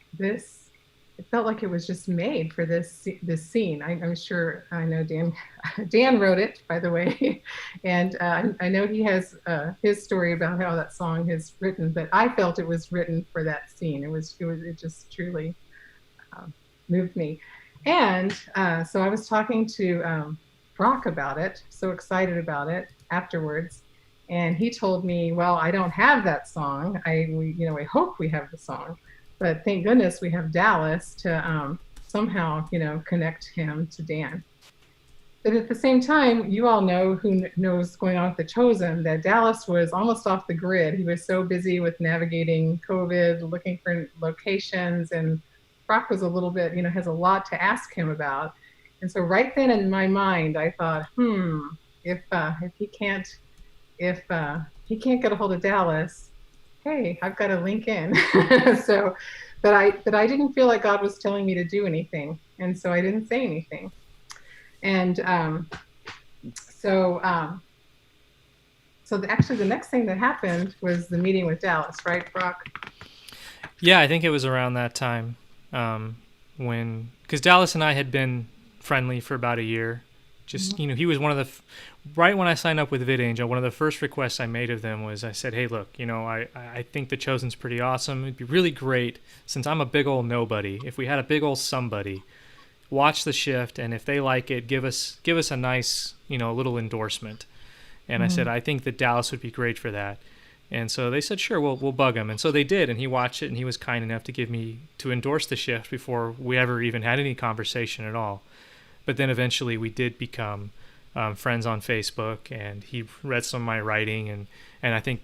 it felt like it was just made for this scene. I'm sure, I know Dan wrote it, by the way. And I know he has his story about how that song is written, but I felt it was written for that scene. It just truly moved me. And so I was talking to Brock about it, so excited about it afterwards. And he told me, well, I don't have that song. We hope we have the song. But thank goodness we have Dallas to somehow, connect him to Dan. But at the same time, you all know who knows what's going on with The Chosen, that Dallas was almost off the grid. He was so busy with navigating COVID, looking for locations, and Brock was a little bit, has a lot to ask him about. And so right then in my mind, I thought, if he can't get a hold of Dallas, hey, I've got a link in. So, but I didn't feel like God was telling me to do anything. And so I didn't say anything. And actually the next thing that happened was the meeting with Dallas, right, Brock? Yeah, I think it was around that time because Dallas and I had been friendly for about a year. Just, he was one of the, right when I signed up with VidAngel, one of the first requests I made of them was I said, hey, look, I think The Chosen's pretty awesome. It'd be really great, since I'm a big old nobody, if we had a big old somebody watch the shift, and if they like it, give us a nice, little endorsement. And I said, I think that Dallas would be great for that. And so they said, sure, we'll bug him. And so they did, and he watched it, and he was kind enough to endorse the shift before we ever even had any conversation at all. But then eventually we did become friends on Facebook, and he read some of my writing, and I think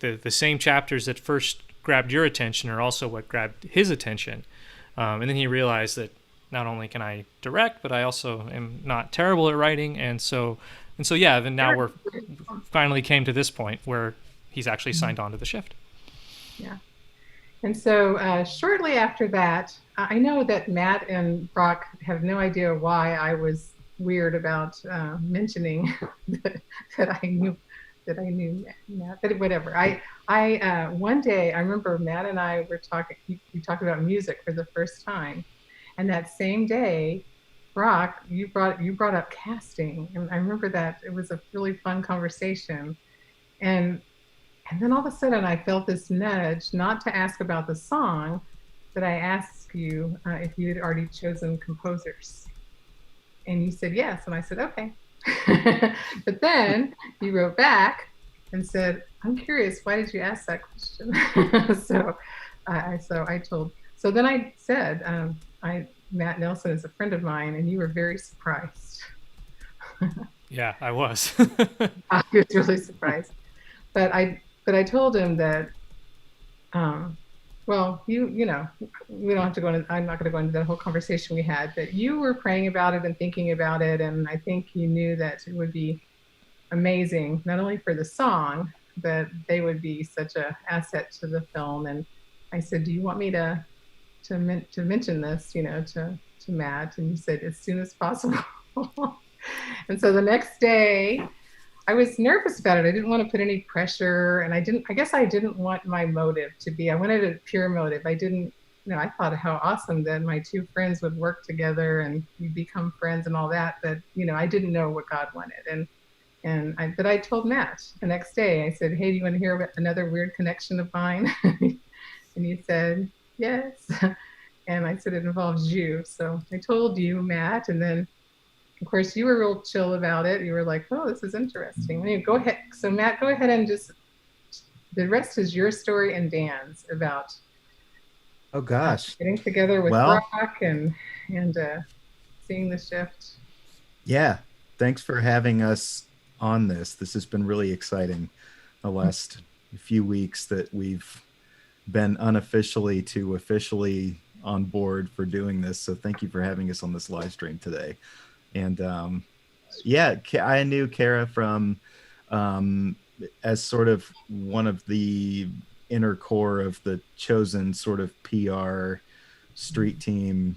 the same chapters that first grabbed your attention are also what grabbed his attention. And then he realized that not only can I direct, but I also am not terrible at writing, and so yeah. Then now we're finally came to this point where he's actually signed on to the shift. Yeah. And so shortly after that, I know that Matt and Brock have no idea why I was weird about mentioning that I knew Matt, but whatever. I one day I remember Matt and I were talking. We talked about music for the first time, And that same day, Brock, you brought up casting, and I remember that it was a really fun conversation. And then all of a sudden, I felt this nudge not to ask about the song, but I asked you if you had already chosen composers, and you said yes, and I said okay. But then you wrote back and said, "I'm curious, why did you ask that question?" So then I said, Matt Nelson is a friend of mine, and you were very surprised. Yeah, I was. I was really surprised, but I told him that, well, you know, we don't have to go into. I'm not going to go into the whole conversation we had, but you were praying about it and thinking about it, and I think you knew that it would be amazing, not only for the song, but they would be such an asset to the film. And I said, "Do you want me to mention this, you know, to Matt?" And you said, "As soon as possible." And so the next day, I was nervous about it. I didn't want to put any pressure, and I guess I didn't want my motive to be, I wanted a pure motive. I didn't, you know, I thought how awesome that my two friends would work together and we become friends and all that. But, you know, I didn't know what God wanted. But I told Matt the next day, I said, "Hey, do you want to hear about another weird connection of mine?" And you said, "Yes." And I said, "It involves you." So I told you, Matt, and then of course, you were real chill about it. You were like, "Oh, this is interesting." Anyway, go ahead. So Matt, go ahead and just, the rest is your story and Dan's about. Oh gosh. Getting together with Brock and seeing the shift. Yeah. Thanks for having us on this. This has been really exciting the last few weeks that we've been unofficially to officially on board for doing this. So thank you for having us on this live stream today. And yeah, I knew Cara from as sort of one of the inner core of the chosen sort of PR street team.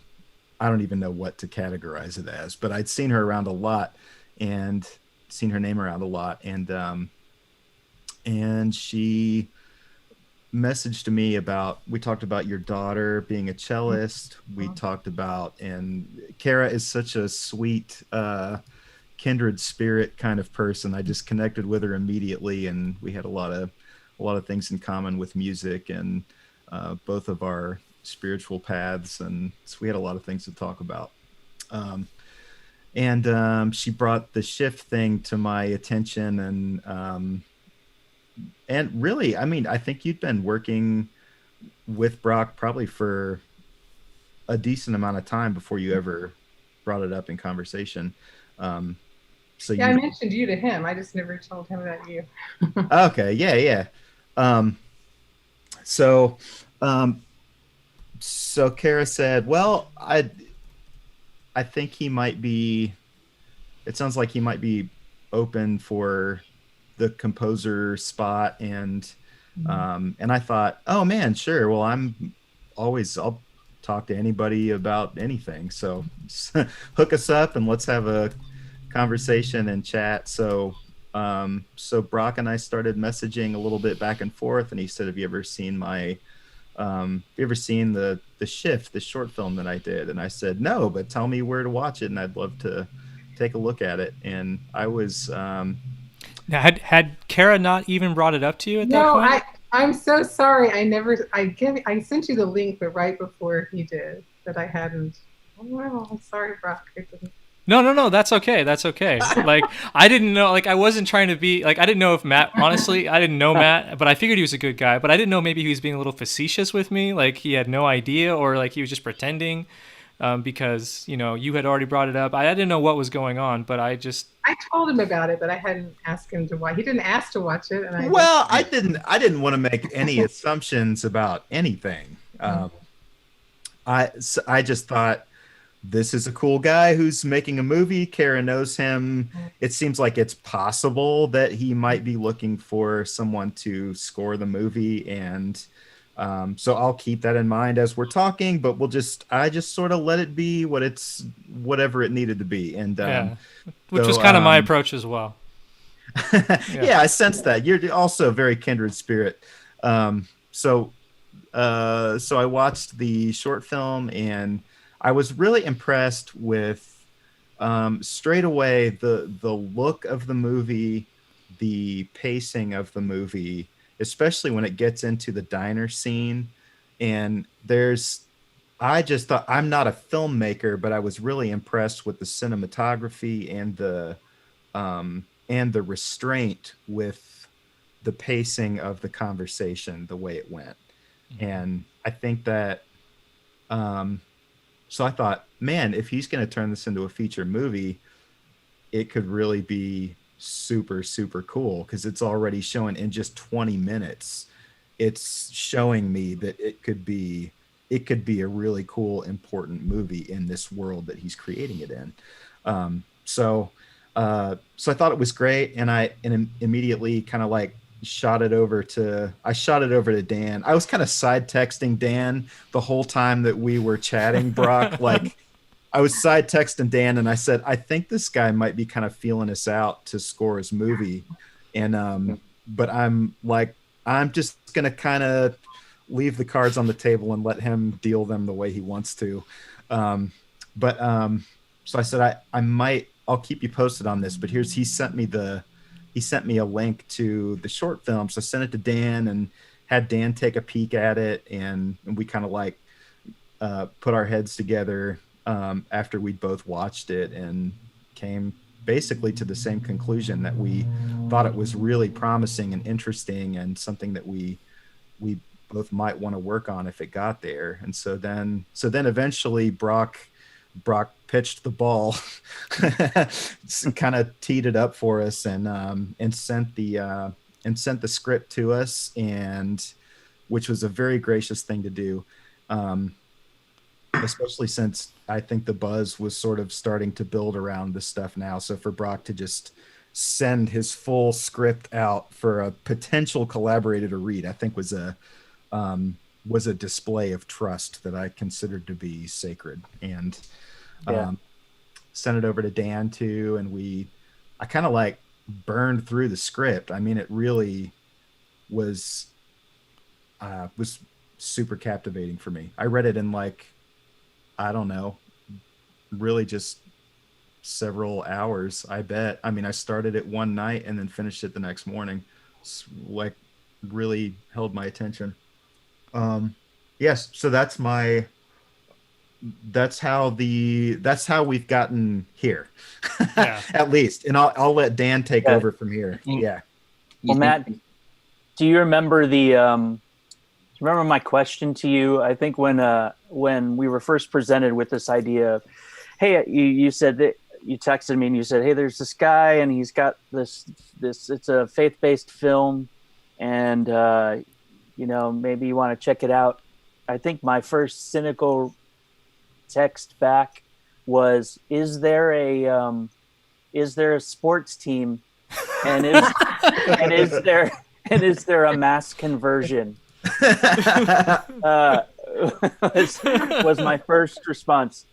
I don't even know what to categorize it as, but I'd seen her around a lot and seen her name around a lot. And she messaged to me about, we talked about your daughter being a cellist. We talked about, and Cara is such a sweet, kindred spirit kind of person. I just connected with her immediately, and we had a lot of things in common with music and both of our spiritual paths, and so we had a lot of things to talk about. She brought the shift thing to my attention, and really, I mean, I think you'd been working with Brock probably for a decent amount of time before you ever brought it up in conversation. So yeah, I mentioned you to him. I just never told him about you. Okay. Yeah. So Cara said, "Well, I think he might be. It sounds like he might be open for the composer spot." And I thought, "Oh man, sure. Well, I'll talk to anybody about anything. So hook us up and let's have a conversation and chat." So Brock and I started messaging a little bit back and forth, and he said, "Have you ever seen the Shift, the short film that I did?" And I said, "No, but tell me where to watch it, and I'd love to take a look at it." And I was now, had Cara not even brought it up to you at that point? No, I'm so sorry. I sent you the link, but right before he did, but I hadn't. Oh, wow, I'm sorry, Brock. No, that's okay. That's okay. Like, I didn't know, like, I wasn't trying to be, like, I didn't know if Matt, honestly, I didn't know Matt, but I figured he was a good guy, but I didn't know maybe he was being a little facetious with me, like, he had no idea, or, like, he was just pretending, because, you know, you had already brought it up. I didn't know what was going on, but I told him about it, but I hadn't asked him to watch. He didn't ask to watch it, and I didn't want to make any assumptions about anything. I just thought, this is a cool guy who's making a movie. Cara knows him. It seems like it's possible that he might be looking for someone to score the movie. And so I'll keep that in mind as we're talking, but I just sort of let it be whatever it needed to be. And which was kind of my approach as well. Yeah, I sense that. You're also a very kindred spirit. So I watched the short film, and I was really impressed with straight away the look of the movie, the pacing of the movie, especially when it gets into the diner scene. And I just thought, I'm not a filmmaker, but I was really impressed with the cinematography and the restraint with the pacing of the conversation, the way it went. And I think that, so I thought, man, if he's going to turn this into a feature movie, it could really be super, super cool, because it's already showing in just 20 minutes. It's showing me that it could be a really cool, important movie in this world that he's creating it in. So I thought it was great, and immediately kind of like shot it over to Dan. I was kind of side texting Dan the whole time that we were chatting, Brock. Like, I was side texting Dan, and I said, I think this guy might be kind of feeling us out to score his movie. And but I'm just gonna kind of leave the cards on the table and let him deal them the way he wants to. So I said, I'll keep you posted on this, but he sent me a link to the short film. So I sent it to Dan and had Dan take a peek at it. And we kind of like put our heads together after we'd both watched it, and came basically to the same conclusion, that we thought it was really promising and interesting, and something that we both might want to work on if it got there. And so then eventually Brock pitched the ball, kind of teed it up for us, and sent the script to us, and which was a very gracious thing to do, especially since I think the buzz was sort of starting to build around this stuff now. So for Brock to just send his full script out for a potential collaborator to read, I think was a display of trust that I considered to be sacred. And sent it over to Dan too, and I kind of like burned through the script. I mean, it really was super captivating for me. I read it in like, I don't know, really just several hours, I bet. I mean, I started it one night and then finished it the next morning. It's like really held my attention. Yes, so that's how we've gotten here. Yeah. At least. And I'll let Dan take over from here. Yeah. Well, Matt, do you remember remember my question to you? I think when we were first presented with this idea of, hey, you said that you texted me and you said, hey, there's this guy and he's got this, it's a faith-based film, and maybe you want to check it out. I think my first cynical text back was, is there a sports team, and is there a mass conversion? Was my first response.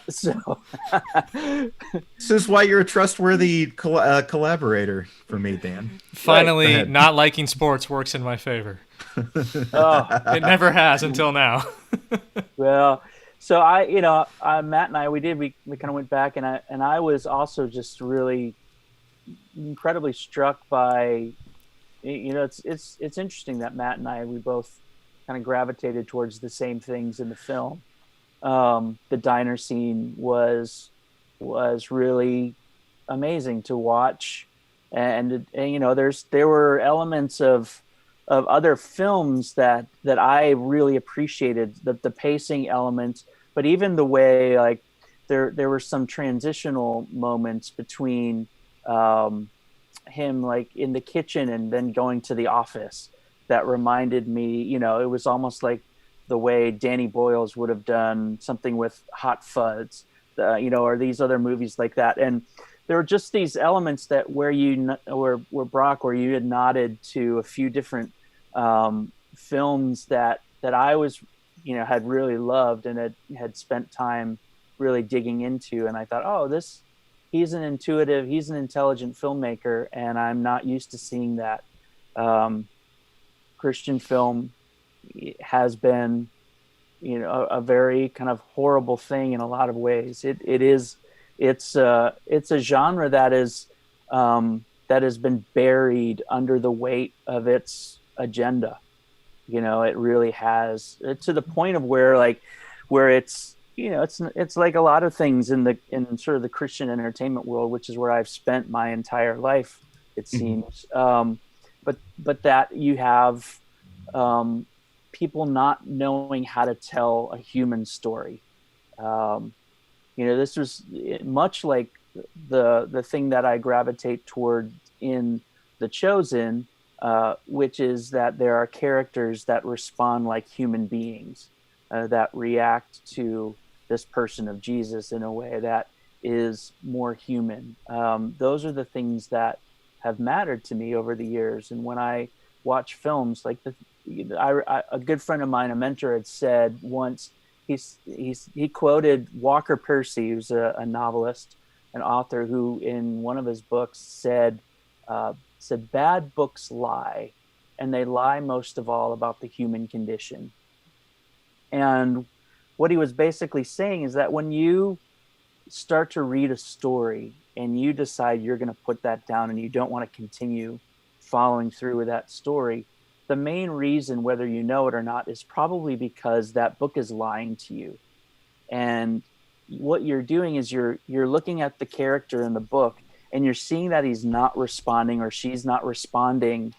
So this is why you're a trustworthy collaborator for me, Dan. Finally, not liking sports works in my favor. It never has until now. Well, so Matt and I, we kind of went back, and I was also just really incredibly struck by, it's interesting that Matt and I, we both kind of gravitated towards the same things in the film. The diner scene was really amazing to watch, and there were elements of other films that I really appreciated, the pacing element, but even the way, like, there were some transitional moments between him like in the kitchen and then going to the office that reminded me, it was almost like the way Danny Boyles would have done something with Hot Fuzz, or these other movies like that. And there were just these elements that where Brock, where you had nodded to a few different films that I was, had really loved and had spent time really digging into. And I thought, he's an intelligent filmmaker, and I'm not used to seeing that. Christian film has been a very kind of horrible thing in a lot of ways. It's a genre that has been buried under the weight of its agenda. It really has, to the point of where it's, it's like a lot of things in sort of the Christian entertainment world, which is where I've spent my entire life, it seems. But that you have people not knowing how to tell a human story. This was much like the thing that I gravitate toward in The Chosen, which is that there are characters that respond like human beings, that react to this person of Jesus in a way that is more human. Those are the things that have mattered to me over the years. And when I watch films like a good friend of mine, a mentor, had said once, he quoted Walker Percy, who's a novelist, an author, who in one of his books said, bad books lie, and they lie most of all about the human condition. And what he was basically saying is that when you start to read a story and you decide you're going to put that down and you don't want to continue following through with that story, the main reason, whether you know it or not, is probably because that book is lying to you. And what you're doing is you're looking at the character in the book and you're seeing that he's not responding, or she's not responding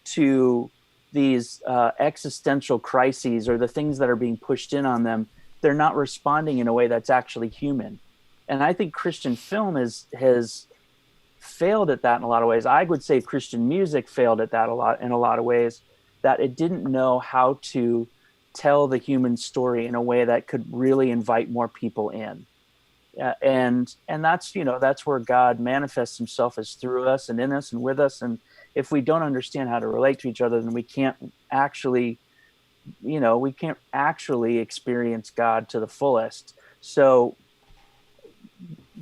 to these existential crises or the things that are being pushed in on them. They're not responding in a way that's actually human. And I think Christian film has failed at that in a lot of ways. I would say Christian music failed at that in a lot of ways, that it didn't know how to tell the human story in a way that could really invite more people in. And that's where God manifests himself, is through us and in us and with us. And if we don't understand how to relate to each other, then we can't actually experience God to the fullest. So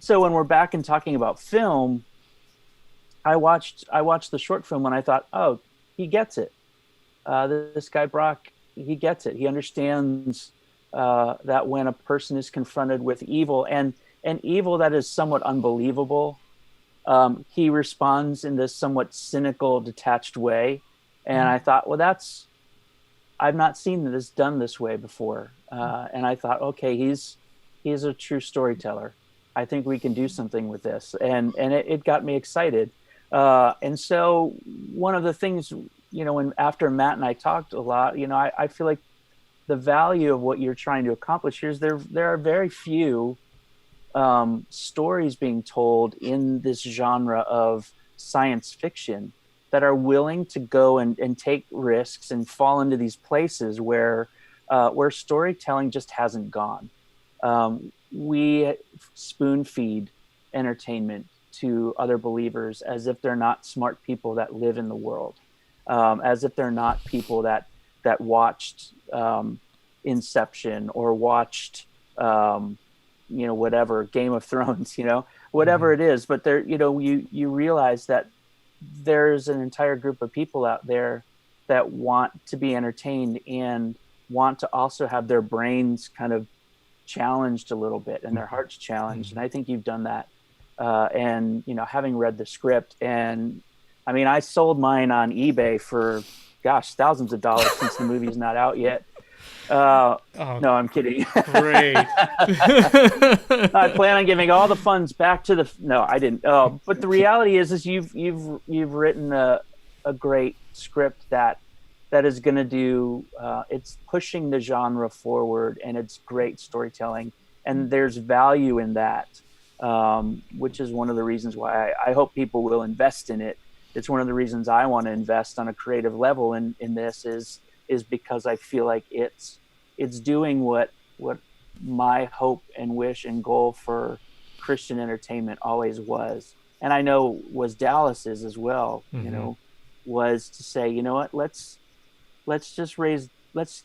when we're back and talking about film, I watched the short film and I thought, oh, he gets it. This guy Brock, he gets it. He understands that when a person is confronted with evil, and evil that is somewhat unbelievable, he responds in this somewhat cynical, detached way. And I thought, well, I've not seen this done this way before. And I thought, okay, he's a true storyteller. I think we can do something with this. And it got me excited. And so one of the things, when after Matt and I talked a lot, I feel like the value of what you're trying to accomplish here is there are very few stories being told in this genre of science fiction that are willing to go and take risks and fall into these places where storytelling just hasn't gone. We spoon feed entertainment to other believers as if they're not smart people that live in the world, as if they're not people that watched Inception or watched whatever, Game of Thrones, whatever it is. But there, you realize that there's an entire group of people out there that want to be entertained and want to also have their brains kind of challenged a little bit and their hearts challenged. And I think you've done that. And having read the script, and I mean, I sold mine on eBay for thousands of dollars since the movie's not out yet. No, I'm kidding. Great. I plan on giving all the funds back to no, I didn't. But the reality is you've written a great script that is going to do, it's pushing the genre forward, and it's great storytelling, and there's value in that, which is one of the reasons why I hope people will invest in it. It's one of the reasons I want to invest on a creative level in this is because I feel like it's doing what my hope and wish and goal for Christian entertainment always was, and I know was Dallas's as well. Was to say, what, let's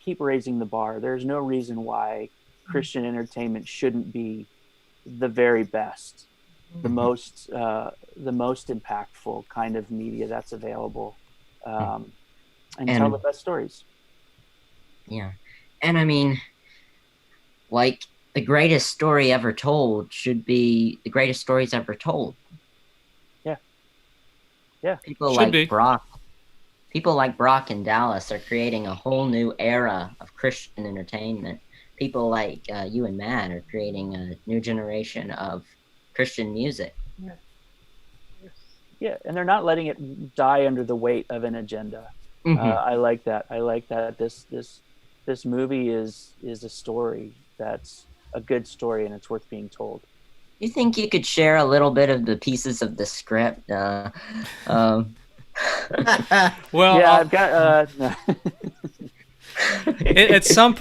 keep raising the bar. There's no reason why Christian entertainment shouldn't be the very best, the most impactful kind of media that's available, and tell the best stories. Yeah. And I mean, like the greatest story ever told should be the greatest stories ever told. Yeah. People Should like be. Brock in Dallas are creating a whole new era of Christian entertainment. People like you and Matt are creating a new generation of Christian music. Yeah, and they're not letting it die under the weight of an agenda. I like that. I like that this movie is a story that's a good story and it's worth being told. You think you could share a little bit of the pieces of the script? Well, Yeah, I've got. at some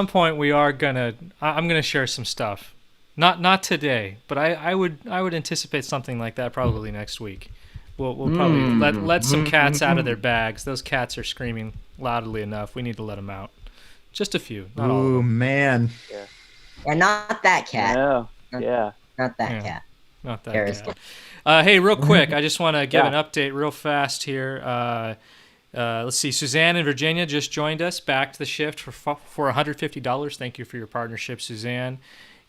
point, we are gonna. I'm gonna share some stuff. Not today, but I would anticipate something like that probably next week. We'll probably let some cats out of their bags. Those cats are screaming loudly enough. We need to let them out. Just a few, not all of Ooh, them. man. And not that cat. No. Yeah. Not that Yeah. cat. Not that Kara's cat. Hey, real quick, I just want to give an update real fast here. Let's see. Suzanne in Virginia just joined us, backed the shift for $150. Thank you for your partnership, Suzanne.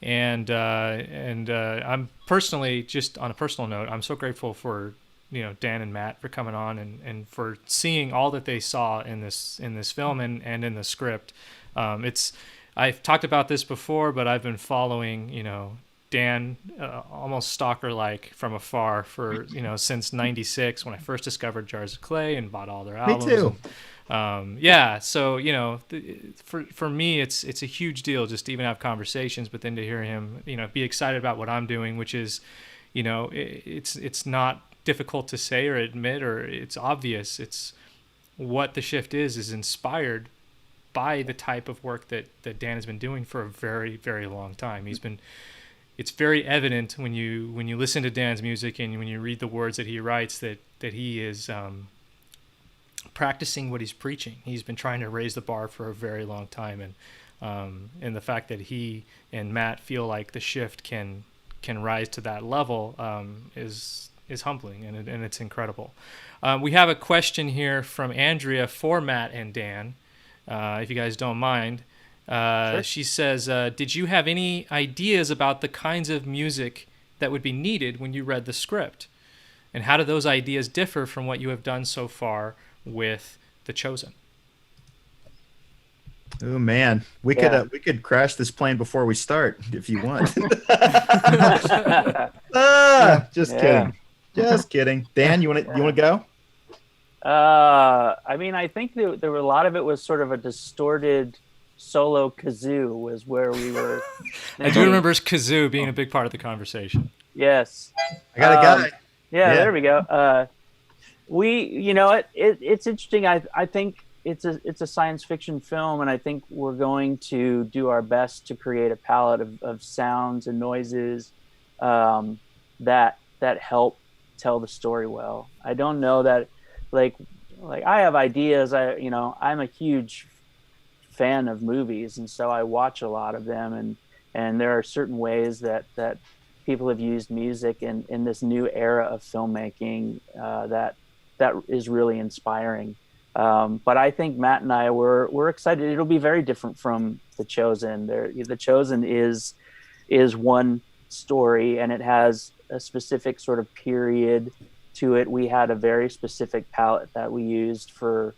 And I'm personally, just on a personal note, I'm so grateful for Dan and Matt for coming on and for seeing all that they saw in this film and in the script. I've talked about this before, but I've been following Dan almost stalker-like from afar for since '96 when I first discovered Jars of Clay and bought all their albums. Me too. So for me it's a huge deal just to even have conversations, but then to hear him be excited about what I'm doing, which is it's not difficult to say or admit, or it's obvious. It's what the shift is inspired by the type of work that Dan has been doing for a very, very long time. It's very evident when you listen to Dan's music and when you read the words that he writes that he is practicing what he's preaching. He's been trying to raise the bar for a very long time, and the fact that he and Matt feel like the shift can rise to that level is humbling, and it's incredible. We have a question here from Andrea for Matt and Dan, if you guys don't mind. Sure. She says, did you have any ideas about the kinds of music that would be needed when you read the script? And how do those ideas differ from what you have done so far with The Chosen? Oh man, we could crash this plane before we start if you want. Just kidding. Dan, you want to go? I mean, I think there were a lot of it was sort of a distorted solo kazoo was where we were. I do remember kazoo being a big part of the conversation. Yes. I got a guy. Yeah, there we go. It's interesting. I think it's a science fiction film, and I think we're going to do our best to create a palette of sounds and noises that help tell the story well. I don't know that like I have ideas. I'm a huge fan of movies, and so I watch a lot of them, and there are certain ways that people have used music in this new era of filmmaking that is really inspiring. But I think Matt and I we're excited. It'll be very different from The Chosen. The Chosen is one story, and it has a specific sort of period to it. We had a very specific palette that we used for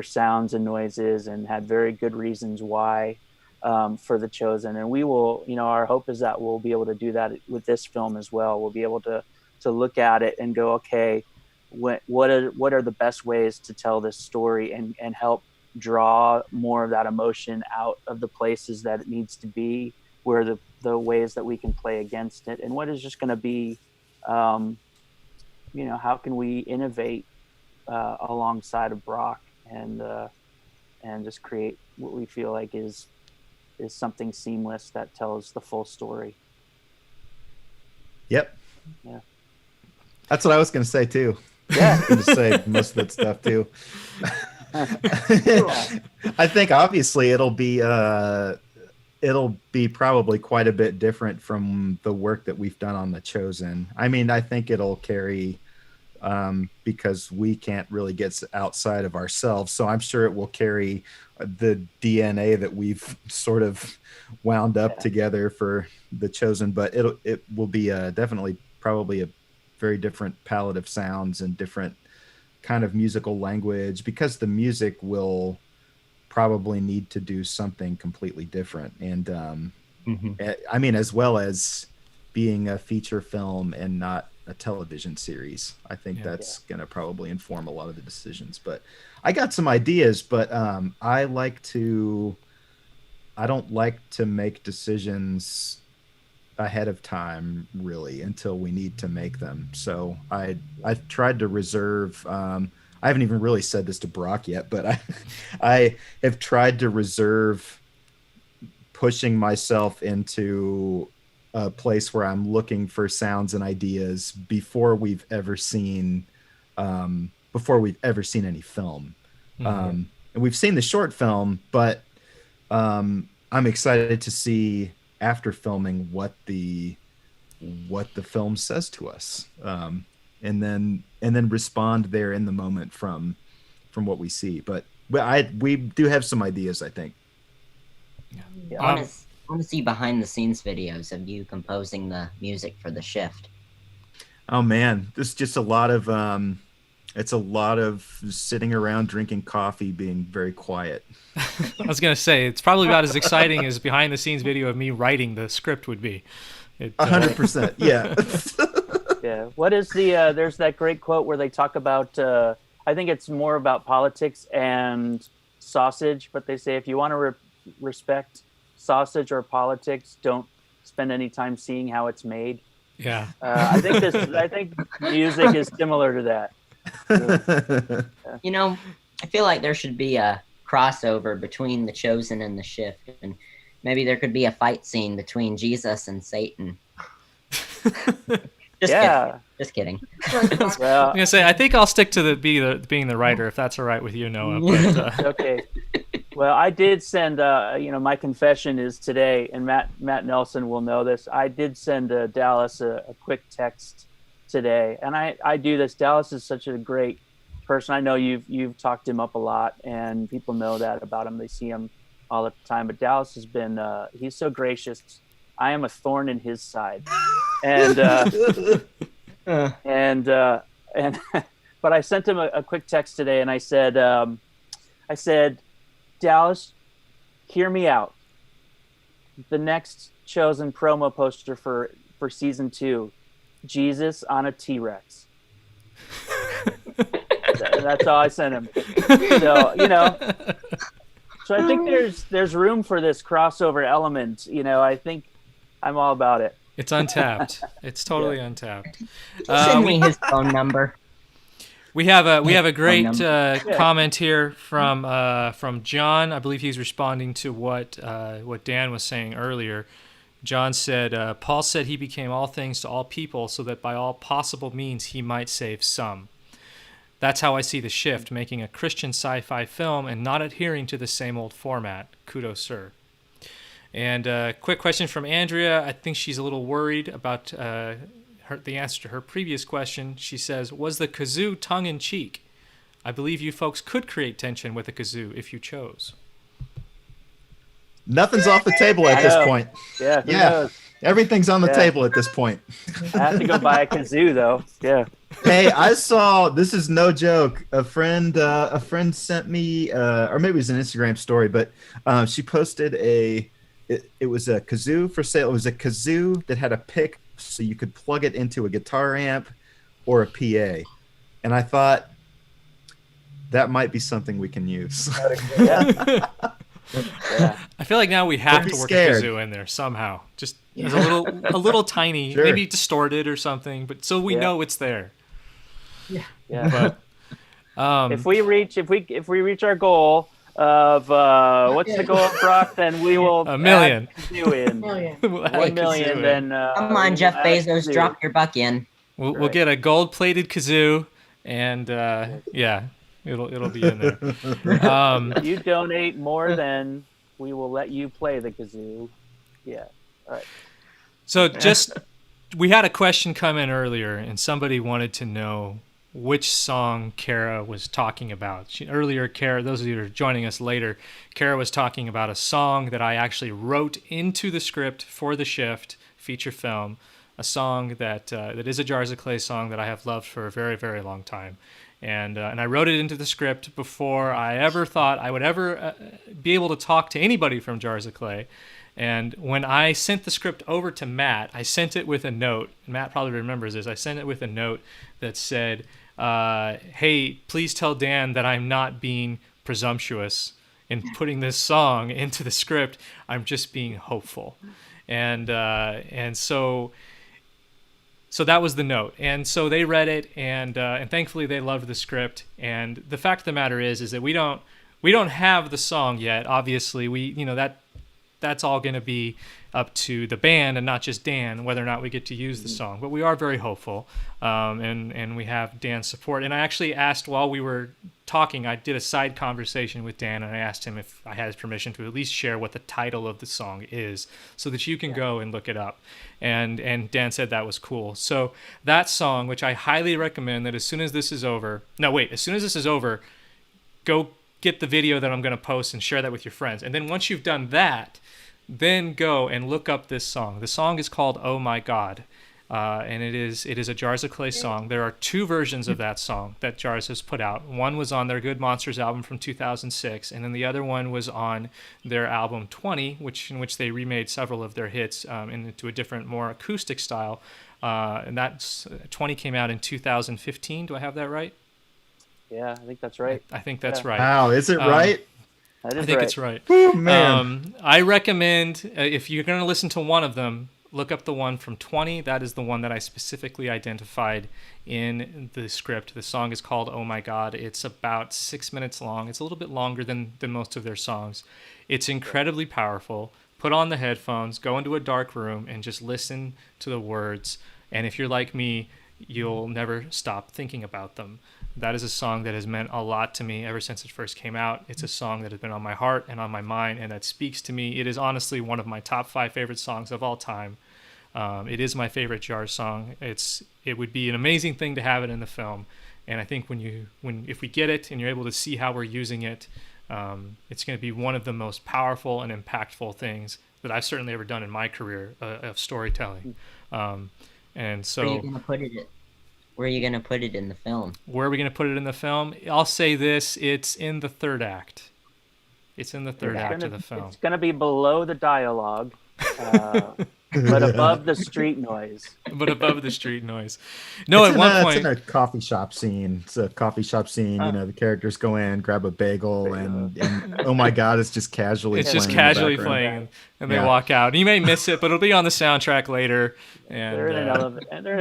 sounds and noises, and had very good reasons why for The Chosen. And we will, our hope is that we'll be able to do that with this film as well. We'll be able to look at it and go, okay, what are the best ways to tell this story and help draw more of that emotion out of the places that it needs to be, where the ways that we can play against it, and what is just going to be, how can we innovate alongside of Brock and just create what we feel like is something seamless that tells the full story. Yep. Yeah. That's what I was going to say too. Yeah. I was going to say most of that stuff too. I think obviously it'll be probably quite a bit different from the work that we've done on The Chosen. I mean, I think it'll carry because we can't really get outside of ourselves. So I'm sure it will carry the DNA that we've sort of wound up together for The Chosen, but it will be definitely probably a very different palette of sounds and different kind of musical language, because the music will probably need to do something completely different. And I mean, as well as being a feature film and not a television series, I think that's going to probably inform a lot of the decisions. But I got some ideas, but I don't like to make decisions ahead of time, really, until we need to make them. So I've tried to reserve. I haven't even really said this to Brock yet, but I have tried to reserve pushing myself into a place where I'm looking for sounds and ideas before we've ever seen any film. And we've seen the short film, but I'm excited to see after filming what the film says to us, and then respond there in the moment from what we see. But we do have some ideas, I think. I want to see behind the scenes videos of you composing the music for The Shift. Oh man, this is just a lot of it's a lot of sitting around drinking coffee, being very quiet. I was going to say, it's probably about as exciting as behind the scenes video of me writing the script would be. 100%. Yeah. Yeah. What is the, there's that great quote where they talk about, I think it's more about politics and sausage, but they say, if you want to respect sausage or politics, don't spend any time seeing how it's made. Yeah. I think music is similar to that. You know, I feel like there should be a crossover between The Chosen and The Shift, and maybe there could be a fight scene between Jesus and Satan. Just kidding. Well, I'm gonna say, I think I'll stick to being the writer, if that's all right with you, Noah. But, okay. Well, I did send. My confession is today, and Matt Nelson will know this. I did send Dallas a quick text today, and I do this. Dallas is such a great person. I know you've talked him up a lot, and people know that about him. They see him all the time. But Dallas has been. He's so gracious. I am a thorn in his side, and but I sent him a quick text today, and I said, Dallas, hear me out. The next Chosen promo poster for season 2, Jesus on a T-Rex. That's all I sent him. So, so I think there's room for this crossover element. I think I'm all about it. It's untapped. It's totally untapped. Send me his phone number. We have a great comment here from John. I believe he's responding to what Dan was saying earlier. John said, Paul said he became all things to all people so that by all possible means he might save some. That's how I see The Shift, making a Christian sci-fi film and not adhering to the same old format. Kudos, sir. And quick question from Andrea. I think she's a little worried about the answer to her previous question. She says, was the kazoo tongue-in-cheek? I believe you folks could create tension with a kazoo if you chose. Nothing's off the table at this point. Yeah. Who knows? Everything's on the table at this point. I have to go buy a kazoo, though. Yeah. Hey, I saw, this is no joke, a friend sent me, or maybe it was an Instagram story, but she posted it was a kazoo for sale. It was a kazoo that had a pick, so you could plug it into a guitar amp or a PA. And I thought that might be something we can use. Yeah. I feel like now we have to work a kazoo in there somehow. Just as a little tiny, sure. Maybe distorted or something, but so we know it's there. Yeah. But if we reach our goal of what's the goal, Brock? Then we will $1 million. We'll 1 million. Then come on, Jeff Bezos, drop your buck in. We'll get a gold-plated kazoo, and it'll be in there. If you donate more than we will let you play the kazoo. Yeah. All right. So we had a question come in earlier, and somebody wanted to know which song Cara was talking about. Earlier, Cara, those of you who are joining us later, Cara was talking about a song that I actually wrote into the script for the Shift feature film, a song that is a Jars of Clay song that I have loved for a very, very long time. And I wrote it into the script before I ever thought I would ever be able to talk to anybody from Jars of Clay. And when I sent the script over to Matt, I sent it with a note. Matt probably remembers this. I sent it with a note that said, hey, please tell Dan that I'm not being presumptuous in putting this song into the script. I'm just being hopeful. And so that was the note. And so they read it, and thankfully they loved the script. And the fact of the matter is that we don't have the song yet. Obviously, that's all going to be up to the band and not just Dan, whether or not we get to use the song. But we are very hopeful, and we have Dan's support. And I actually asked, while we were talking, I did a side conversation with Dan, and I asked him if I had his permission to at least share what the title of the song is so that you can go and look it up. And Dan said that was cool. So that song, which I highly recommend, that as soon as this is over, go get the video that I'm going to post and share that with your friends. And then once you've done that, then go and look up this song. The song is called Oh My God, and it is a Jars of Clay song. There are two versions of that song that Jars has put out. One was on their Good Monsters album from 2006, and then the other one was on their album 20, in which they remade several of their hits into a different, more acoustic style. And that's 20 came out in 2015. Do I have that right? Yeah, I think that's right. I think that's right. Wow, is it right? That is I think right. it's right. Oh, man. I recommend, if you're going to listen to one of them, look up the one from 20. That is the one that I specifically identified in the script. The song is called Oh My God. It's about 6 minutes long. It's a little bit longer than most of their songs. It's incredibly powerful. Put on the headphones, go into a dark room, and just listen to the words. And if you're like me, you'll never stop thinking about them. That is a song that has meant a lot to me ever since it first came out. It's a song that has been on my heart and on my mind, and that speaks to me. It is honestly one of my top 5 favorite songs of all time. It is my favorite Jars song. It would be an amazing thing to have it in the film, and I think if we get it and you're able to see how we're using it, it's going to be one of the most powerful and impactful things that I've certainly ever done in my career of storytelling. And so, Where are you going to put it? Where are you going to put it in the film? Where are we going to put it in the film? I'll say this: it's in the third act. It's in the third act of the film. It's going to be below the dialogue, but above the street noise. But above the street noise. No, It's at one point, it's in a coffee shop scene. It's a coffee shop scene. The characters go in, grab a bagel, and oh my God, it's just casually. It's playing just in the casually background. playing, and they walk out. You may miss it, but it'll be on the soundtrack later. And They're in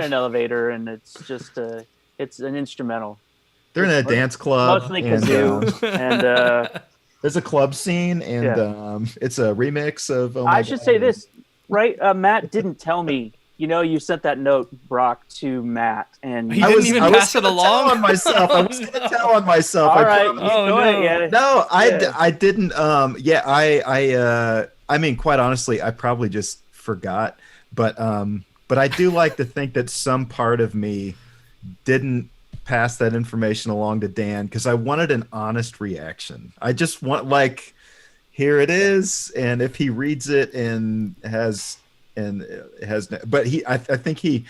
an elevator, and it's just it's an instrumental. They're in a dance club. Mostly and, kazoo, and there's a club scene, and it's a remix of. Oh my I should God. say this, right? Matt didn't tell me. You sent that note, Brock, to Matt, and He didn't even pass it along? Tell on myself. I was going to tell on myself. all I right, promise. Oh, go ahead, yeah. No, Yeah. I didn't. I mean, quite honestly, I probably just forgot. But I do like to think that some part of me didn't pass that information along to Dan because I wanted an honest reaction. I just want here it is, and if he reads it but I think he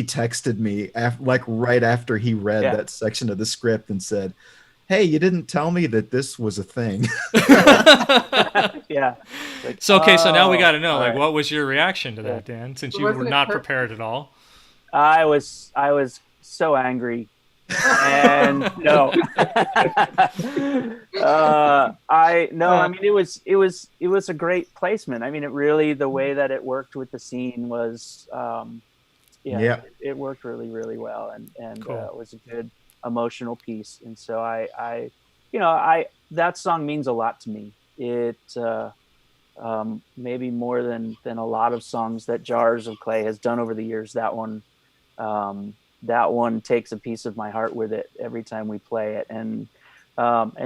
texted me right after he read that section of the script and said, "Hey, you didn't tell me that this was a thing." Yeah. So now we got to know, right. what was your reaction to that, Dan? Since you were not prepared at all. I was so angry, and no, I mean it was a great placement. I mean, it really, the way that it worked with the scene was, it worked really, really well, and cool. It was a good emotional piece. And so I that song means a lot to me. It maybe more than a lot of songs that Jars of Clay has done over the years. That one takes a piece of my heart with it every time we play it. And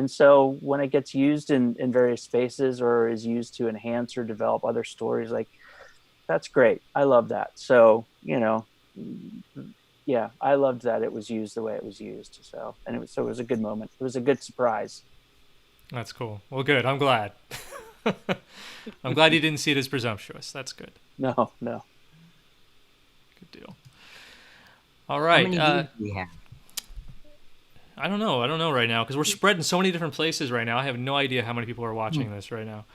so when it gets used in various spaces or is used to enhance or develop other stories, that's great. I love that. So, yeah, I loved that it was used the way it was used. So it was a good moment. It was a good surprise. That's cool. Well, good. I'm glad. I'm glad you didn't see it as presumptuous. That's good. No. Good deal. All right. How many views do we have? I don't know right now because we're spread in so many different places right now. I have no idea how many people are watching this right now.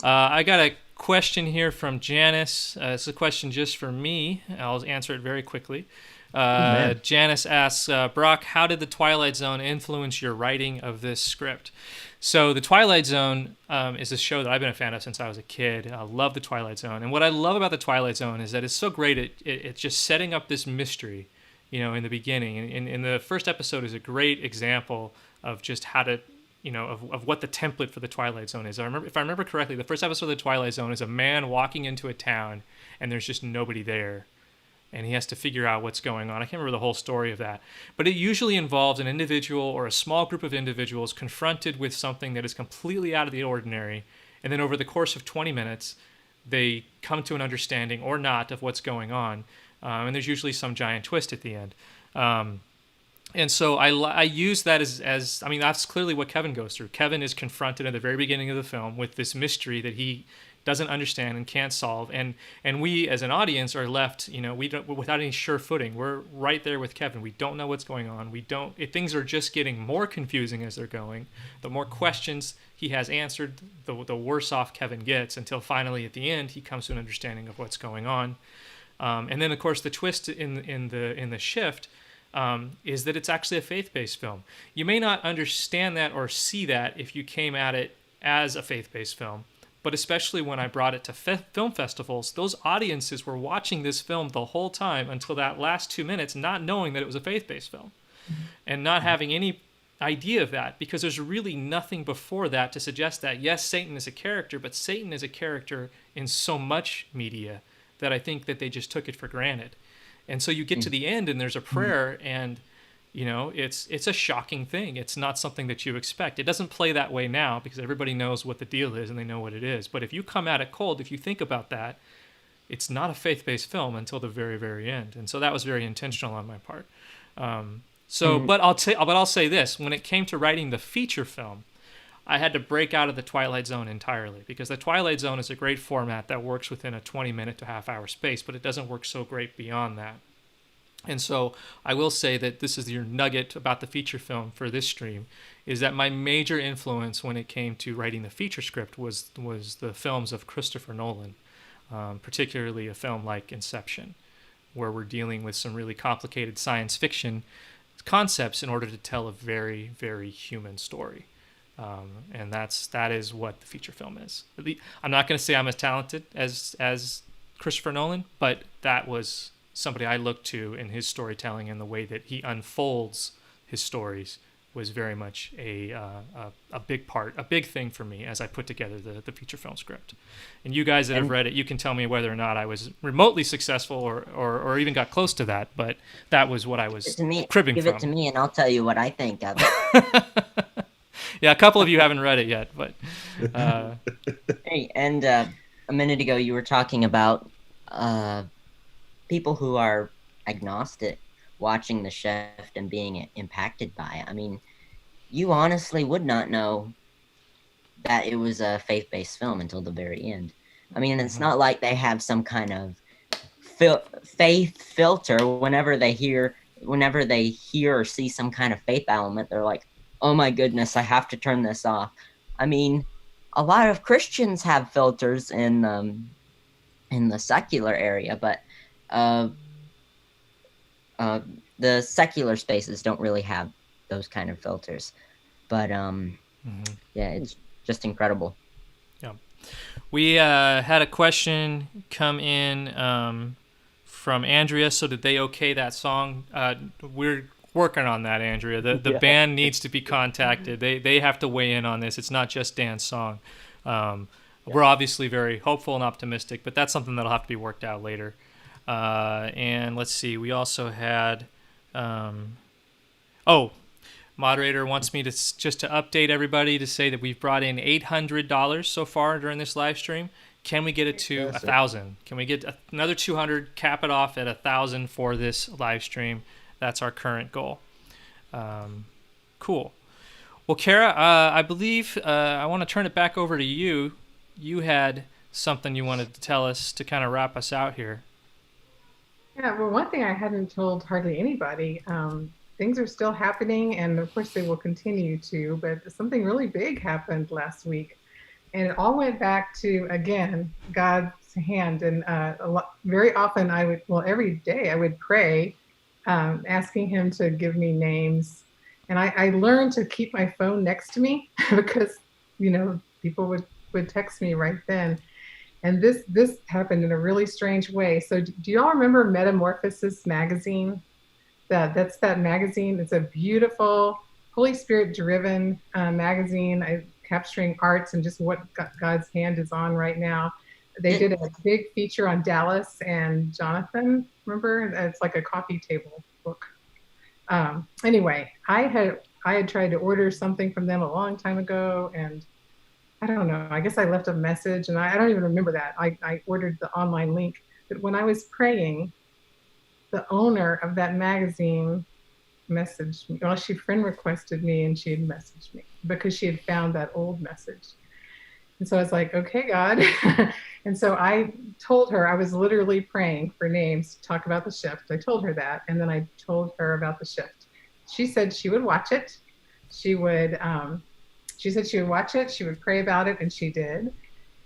I got a question here from Janice. It's a question just for me. I'll answer it very quickly. Janice asks, Brock, how did The Twilight Zone influence your writing of this script? So The Twilight Zone is a show that I've been a fan of since I was a kid. I love The Twilight Zone. And what I love about The Twilight Zone is that it's so great at it's just setting up this mystery, in the beginning. And in the first episode is a great example of just how to, of what the template for The Twilight Zone is. If I remember correctly, the first episode of The Twilight Zone is a man walking into a town and there's just nobody there. And he has to figure out what's going on. I can't remember the whole story of that. But it usually involves an individual or a small group of individuals confronted with something that is completely out of the ordinary. And then over the course of 20 minutes, they come to an understanding or not of what's going on. And there's usually some giant twist at the end. And so I use that as that's clearly what Kevin goes through. Kevin is confronted at the very beginning of the film with this mystery that he doesn't understand and can't solve, and we as an audience are left, without any sure footing. We're right there with Kevin. We don't know what's going on. Things are just getting more confusing as they're going. The more questions he has answered, the worse off Kevin gets, until finally at the end he comes to an understanding of what's going on. And then of course the twist in the Shift is that it's actually a faith-based film. You may not understand that or see that if you came at it as a faith-based film. But especially when I brought it to film festivals, those audiences were watching this film the whole time until that last 2 minutes, not knowing that it was a faith-based film, and not having any idea of that, because there's really nothing before that to suggest that, yes, Satan is a character, but Satan is a character in so much media that I think that they just took it for granted. And so you get to the end and there's a prayer, and it's a shocking thing. It's not something that you expect. It doesn't play that way now because everybody knows what the deal is and they know what it is. But if you come at it cold, if you think about that, it's not a faith-based film until the very, very end. And so that was very intentional on my part. But I'll say this: when it came to writing the feature film, I had to break out of the Twilight Zone entirely, because the Twilight Zone is a great format that works within a 20-minute to half-hour space, but it doesn't work so great beyond that. And so I will say that this is your nugget about the feature film for this stream, is that my major influence when it came to writing the feature script was the films of Christopher Nolan, particularly a film like Inception, where we're dealing with some really complicated science fiction concepts in order to tell a very, very human story. And that is what the feature film is. I'm not going to say I'm as talented as Christopher Nolan, but that was somebody I looked to in his storytelling, and the way that he unfolds his stories was very much a big thing for me as I put together the feature film script. And you guys that have read it, you can tell me whether or not I was remotely successful or even got close to that, but that was what I was cribbing from. Give it to me and I'll tell you what I think of it. Yeah, a couple of you haven't read it yet, but... Hey, and a minute ago you were talking about people who are agnostic watching the Shift and being impacted by it. I mean, you honestly would not know that it was a faith-based film until the very end. I mean, it's not like they have some kind of faith filter. Whenever they hear or see some kind of faith element, they're like, oh my goodness, I have to turn this off. I mean, a lot of Christians have filters in the secular area, but the secular spaces don't really have those kind of filters. But yeah, it's just incredible. Yeah, we had a question come in from Andrea. So did they okay that song? We're working on that, Andrea. The band needs to be contacted. They have to weigh in on this. It's not just Dan's song. We're obviously very hopeful and optimistic, but that's something that'll have to be worked out later. And let's see, we also had moderator wants me to update everybody to say that we've brought in $800 so far during this live stream. Can we get it to 1,000? Can we get another 200, cap it off at 1,000 for this live stream? That's our current goal. Cool. Well, Cara, I believe I want to turn it back over to you. You had something you wanted to tell us to kind of wrap us out here. Yeah, well, one thing I hadn't told hardly anybody, things are still happening, and of course they will continue to, but something really big happened last week. And it all went back to, again, God's hand. And very often every day I would pray, asking him to give me names. And I learned to keep my phone next to me because, people would text me right then. And this happened in a really strange way. So do y'all remember Metamorphosis magazine? That's that magazine. It's a beautiful, Holy Spirit driven magazine, capturing arts and just what God's hand is on right now. They did a big feature on Dallas and Jonathan. Remember? It's like a coffee table book. Anyway, I had tried to order something from them a long time ago, and I don't know. I guess I left a message, and I don't even remember that. I ordered the online link. But when I was praying, the owner of that magazine messaged me. Well, she friend requested me, and she had messaged me because she had found that old message. And so I was like, okay, God. And so I told her, I was literally praying for names to talk about the shift. I told her that, and then I told her about the shift. She said she would watch it. She said she would watch it, she would pray about it, and she did.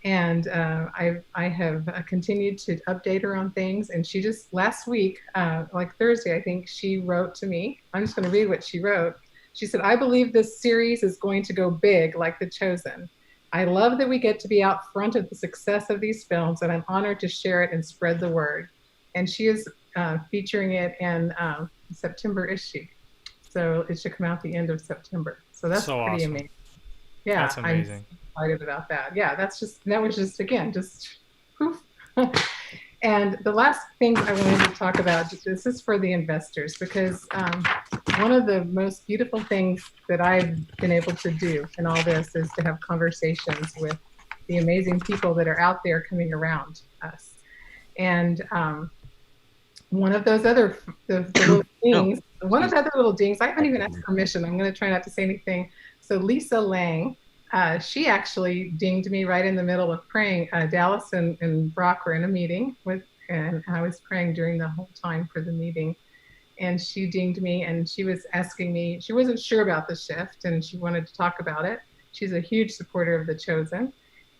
And I have continued to update her on things. And she just, last week, like Thursday, I think, she wrote to me. I'm just going to read what she wrote. She said, I believe this series is going to go big like The Chosen. I love that we get to be out front of the success of these films, and I'm honored to share it and spread the word. And she is featuring it in September issue. So it should come out the end of September. So that's so pretty awesome. Amazing. Yeah, that's amazing. I'm excited about that. Yeah, that was just poof. And the last thing I wanted to talk about, this is for the investors, because one of the most beautiful things that I've been able to do in all this is to have conversations with the amazing people that are out there coming around us. And one of those other little things, I haven't even asked permission. I'm going to try not to say anything. So Lisa Lang, she actually dinged me right in the middle of praying. Dallas and Brock were in a meeting and I was praying during the whole time for the meeting. And she dinged me, and she was asking me, she wasn't sure about the shift, and she wanted to talk about it. She's a huge supporter of The Chosen.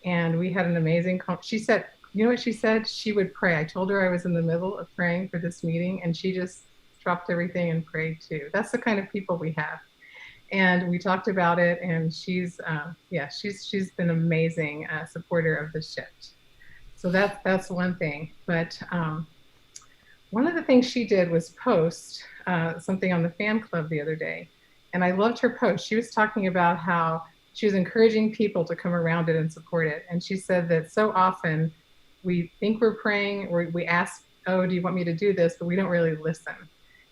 And we had an amazing, she said, you know what she said? She would pray. I told her I was in the middle of praying for this meeting, and she just dropped everything and prayed too. That's the kind of people we have. And we talked about it, and she's been an amazing supporter of the shift. So that's one thing. But one of the things she did was post something on the fan club the other day, and I loved her post. She was talking about how she was encouraging people to come around it and support it. And she said that so often we think we're praying, or we ask, oh, do you want me to do this? But we don't really listen.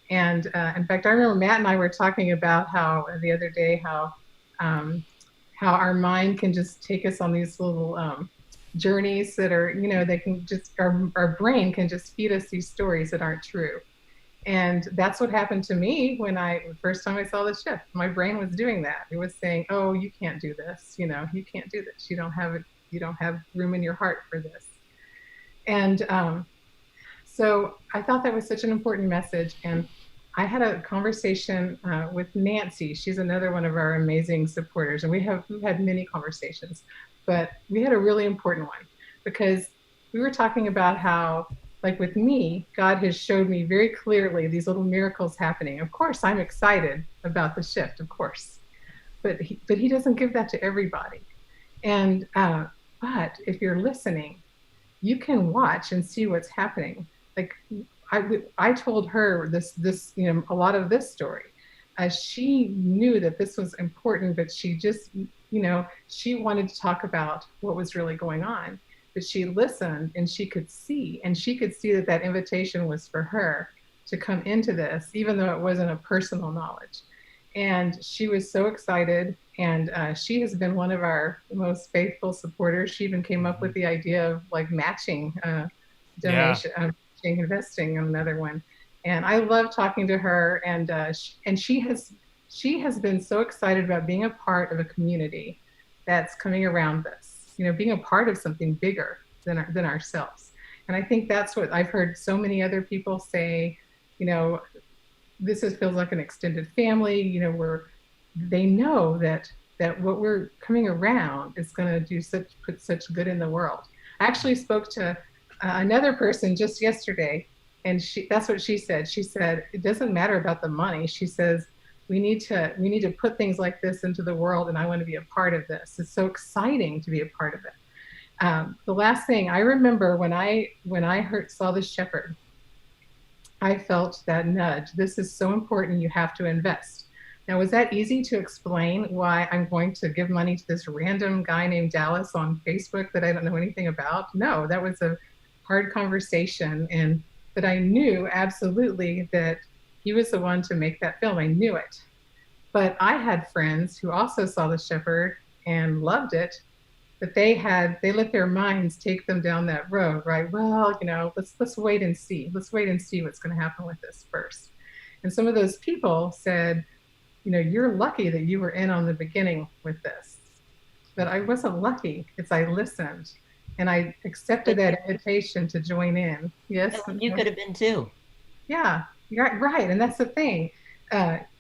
And in fact, I remember Matt and I were talking about how the other day, how our mind can just take us on these little journeys that are, they can just, our brain can just feed us these stories that aren't true. And that's what happened to me when the first time I saw the shift. My brain was doing that. It was saying, oh, you can't do this. You can't do this. You don't have room in your heart for this. And so I thought that was such an important message. And I had a conversation with Nancy. She's another one of our amazing supporters. And we've had many conversations, but we had a really important one because we were talking about how, like with me, God has showed me very clearly these little miracles happening. Of course, I'm excited about the shift, of course, but he doesn't give that to everybody. And but if you're listening, you can watch and see what's happening. Like I told her this a lot of this story. She knew that this was important, but she just she wanted to talk about what was really going on. But she listened, and she could see that invitation was for her to come into this, even though it wasn't a personal knowledge. And she was so excited, and she has been one of our most faithful supporters. She even came up with the idea of like matching donation, investing on another one. And I love talking to her, and she has been so excited about being a part of a community that's coming around this, being a part of something bigger than ourselves. And I think that's what I've heard so many other people say, this feels like an extended family, where they know that what we're coming around is going to put such good in the world. I actually spoke to another person just yesterday, and that's what she said. She said, it doesn't matter about the money. She says, we need to put things like this into the world, and I want to be a part of this. It's so exciting to be a part of it. The last thing I remember when I saw the shepherd, I felt that nudge. This is so important. You have to invest. Now, was that easy to explain why I'm going to give money to this random guy named Dallas on Facebook that I don't know anything about? No, that was a hard conversation, but I knew absolutely that he was the one to make that film. I knew it. But I had friends who also saw The Shepherd and loved it, but they let their minds take them down that road, right? Well, let's wait and see. Let's wait and see what's going to happen with this first. And some of those people said, you're lucky that you were in on the beginning with this. But I wasn't lucky. I listened, and I accepted that invitation to join in. Yes. You could have been too. Yeah, you're right. And that's the thing.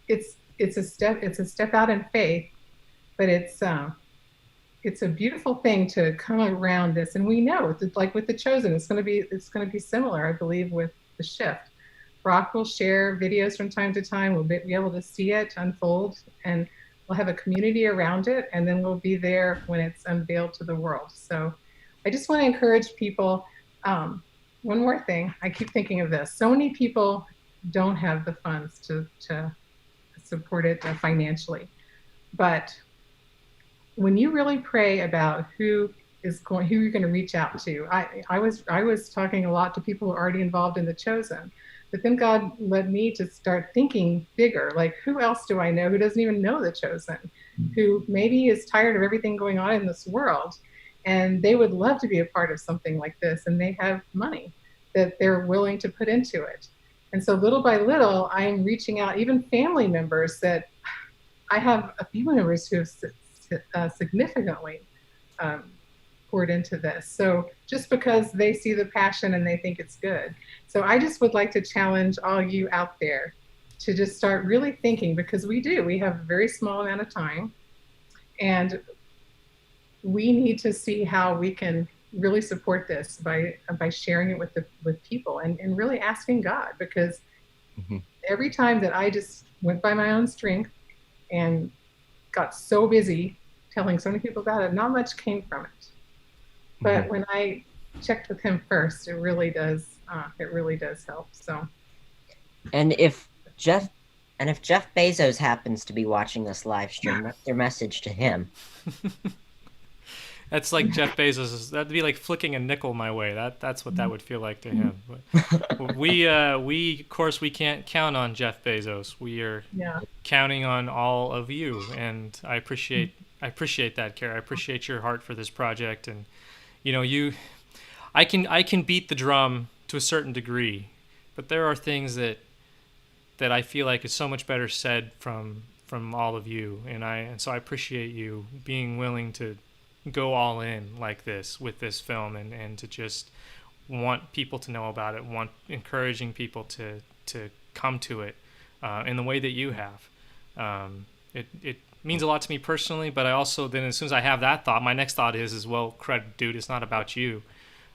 It's a step out in faith, but it's a beautiful thing to come around this. And we know, like with The Chosen, it's going to be similar, I believe, with The Shift. Brock will share videos from time to time. We'll be able to see it unfold, and we'll have a community around it, and then we'll be there when it's unveiled to the world. So I just want to encourage people. One more thing, I keep thinking of this. So many people don't have the funds to support it financially. But when you really pray about who you're going to reach out to, I was talking a lot to people who are already involved in The Chosen. But then God led me to start thinking bigger, like who else do I know who doesn't even know The Chosen, who maybe is tired of everything going on in this world, and they would love to be a part of something like this, and they have money that they're willing to put into it. And so little by little, I'm reaching out, even family members that I have a few members who have significantly poured into this. So just because they see the passion and they think it's good. So I just would like to challenge all you out there to just start really thinking, because we have a very small amount of time, and we need to see how we can really support this by sharing it with people and really asking God, because every time that I just went by my own strength and got so busy telling so many people about it, not much came from it. But when I checked with him first, it really does help. So, and if Jeff Bezos happens to be watching this live stream, that's their message to him. That's like Jeff Bezos. That'd be like flicking a nickel my way. That's what that would feel like to him. But we of course we can't count on Jeff Bezos. We are counting on all of you, and I appreciate that, Cara. I appreciate your heart for this project, and I can beat the drum to a certain degree, but there are things that I feel like is so much better said from all of you, and so I appreciate you being willing to go all in like this with this film, and to just want people to know about it, encouraging people to come to it in the way that you have. It means a lot to me personally, but I also then, as soon as I have that thought, my next thought is well, credit, dude, it's not about you.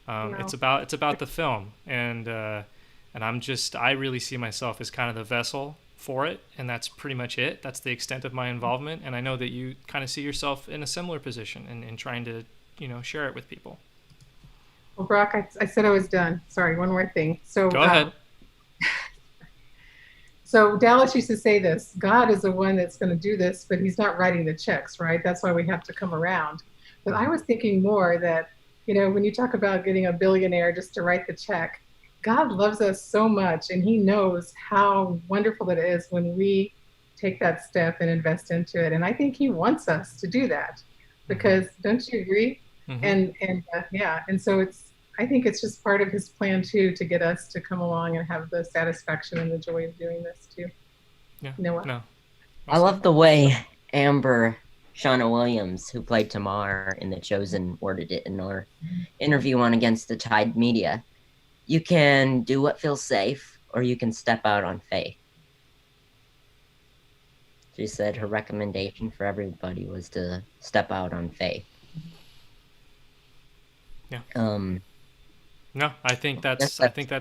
No. It's about the film, and I really see myself as kind of the vessel for it, and that's pretty much it. That's the extent of my involvement, and I know that you kind of see yourself in a similar position in trying to share it with people. Well, Brock, I said I was done. Sorry, one more thing. So go ahead. So Dallas used to say this: God is the one that's going to do this, but he's not writing the checks, right? That's why we have to come around. But I was thinking more that, when you talk about getting a billionaire just to write the check, God loves us so much, and he knows how wonderful it is when we take that step and invest into it. And I think he wants us to do that, because don't you agree? And so I think it's just part of his plan too, to get us to come along and have the satisfaction and the joy of doing this too. Yeah. You know what? No. I love the way Amber Shauna Williams, who played Tamar in The Chosen, worded it in our interview on Against the Tide Media. You can do what feels safe, or you can step out on faith. She said her recommendation for everybody was to step out on faith. Yeah. No, I think that's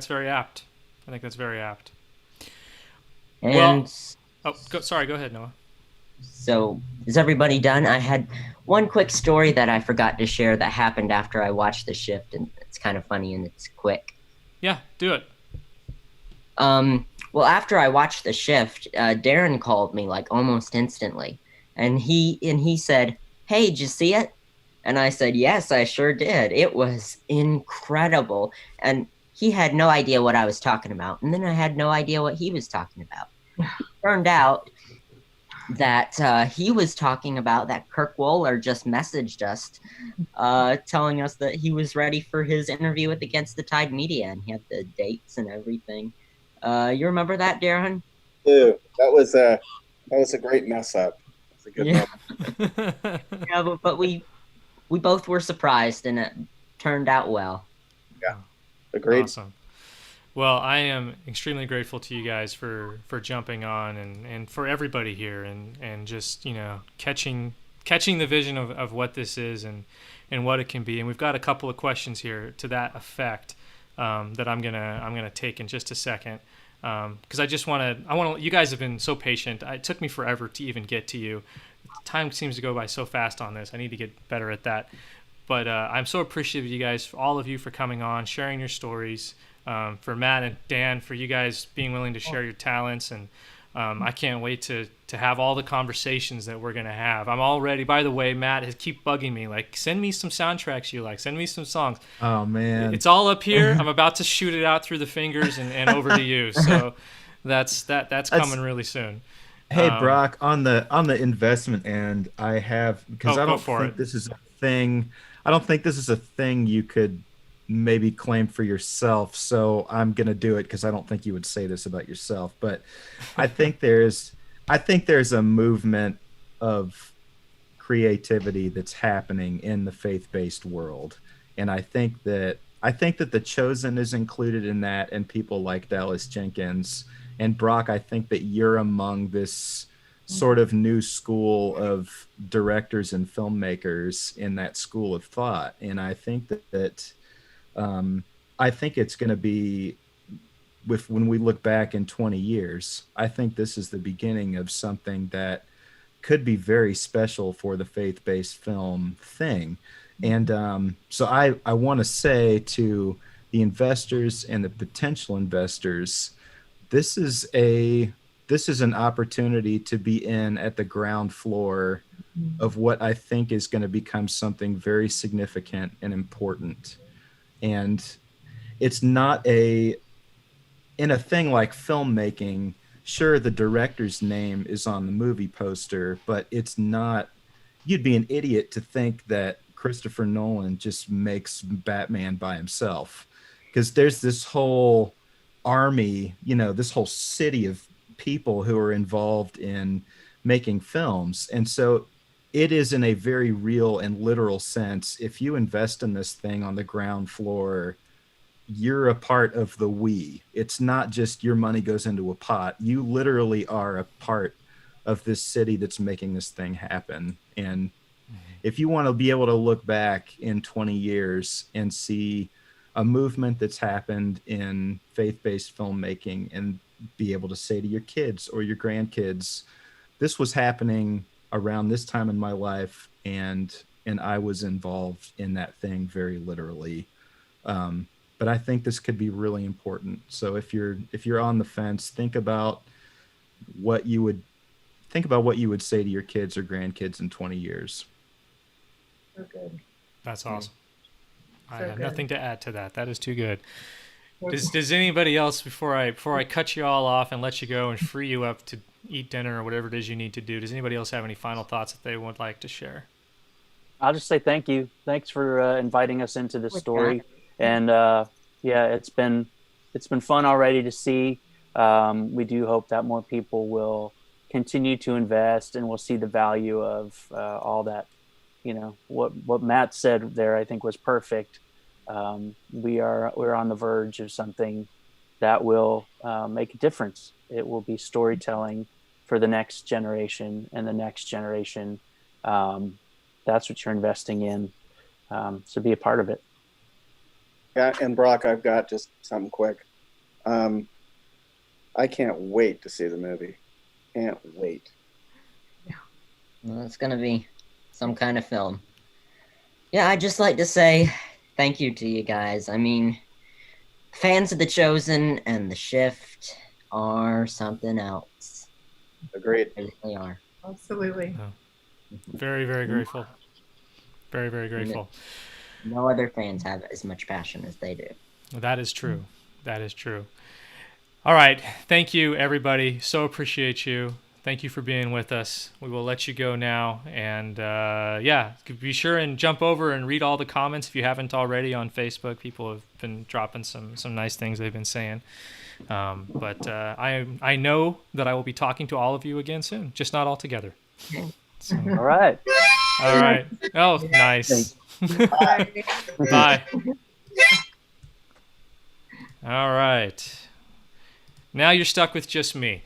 very apt. I think that's very apt. And sorry, go ahead, Noah. So, is everybody done? I had one quick story that I forgot to share that happened after I watched The Shift, and it's kind of funny and it's quick. Yeah, do it. Well, after I watched The Shift, Darren called me like almost instantly, and he said, "Hey, did you see it?" And I said, "Yes, I sure did. It was incredible." And he had no idea what I was talking about, and then I had no idea what he was talking about. It turned out that he was talking about that Kirk Wohler just messaged us, telling us that he was ready for his interview with Against the Tide Media, and he had the dates and everything. You remember that, Darren? Dude, that was a great mess up. It's a good moment. Yeah, but we both were surprised, and it turned out well. Yeah, agreed. Awesome. Well, I am extremely grateful to you guys for jumping on and for everybody here and just, catching the vision of what this is and what it can be. And we've got a couple of questions here to that effect that I'm gonna take in just a second. Because you guys have been so patient. It took me forever to even get to you. Time seems to go by so fast on this. I need to get better at that. But I'm so appreciative of you guys, all of you, for coming on, sharing your stories. For Matt and Dan, for you guys being willing to share your talents. And I can't wait to have all the conversations that we're going to have. I'm already, by the way, Matt has keep bugging me, like, send me some soundtracks you like, send me some songs. Oh, man. It's all up here. I'm about to shoot it out through the fingers and over to you. So that's coming really soon. Hey, Brock, on the investment end, I have, because I don't think this is a thing. I don't think this is a thing you could maybe claim for yourself, so I'm gonna do it because I don't think you would say this about yourself. But I think there's a movement of creativity that's happening in the faith-based world, and I think that The Chosen is included in that, and people like Dallas Jenkins and Brock. I think that you're among this sort of new school of directors and filmmakers in that school of thought, and I think that I think it's going to be, when we look back in 20 years, I think this is the beginning of something that could be very special for the faith-based film thing. And so I want to say to the investors and the potential investors, this is an opportunity to be in at the ground floor of what I think is going to become something very significant and important. And it's not in a thing like filmmaking, sure, the director's name is on the movie poster, but it's not, you'd be an idiot to think that Christopher Nolan just makes Batman by himself. Because there's this whole army, this whole city of people who are involved in making films. And so it is, in a very real and literal sense, if you invest in this thing on the ground floor, you're a part of the we. It's not just your money goes into a pot. You literally are a part of this city that's making this thing happen. And if you want to be able to look back in 20 years and see a movement that's happened in faith-based filmmaking and be able to say to your kids or your grandkids, this was happening around this time in my life, and I was involved in that thing very literally. But I think this could be really important. So if you're on the fence, think about what you would say to your kids or grandkids in 20 years. So good. That's awesome. So I have good. nothing to add to that. That is too good. Does anybody else, before I cut you all off and let you go and free you up to eat dinner or whatever it is you need to do, does anybody else have any final thoughts that they would like to share? I'll just say thank you. Thanks for inviting us into this story. And yeah, it's been fun already to see. We do hope that more people will continue to invest, and we'll see the value of all that. What Matt said there, I think, was perfect. We're on the verge of something that will make a difference. It will be storytelling for the next generation and the next generation. That's what you're investing in. So be a part of it. Yeah, and Brock, I've got just something quick. I can't wait to see the movie. Can't wait. Well, it's going to be some kind of film. Yeah, I'd just like to say thank you to you guys. I mean, fans of The Chosen and The Shift are something else. Agreed. They really are. Absolutely. Very, very grateful. Very, very grateful. No other fans have as much passion as they do. That is true. That is true. All right. Thank you, everybody. So appreciate you. Thank you for being with us. We will let you go now. And yeah, be sure and jump over and read all the comments if you haven't already on Facebook. People have been dropping some nice things they've been saying. But I know that I will be talking to all of you again soon, just not all together. So, All right. all right. Oh, nice. Bye. Bye. All right. Now you're stuck with just me.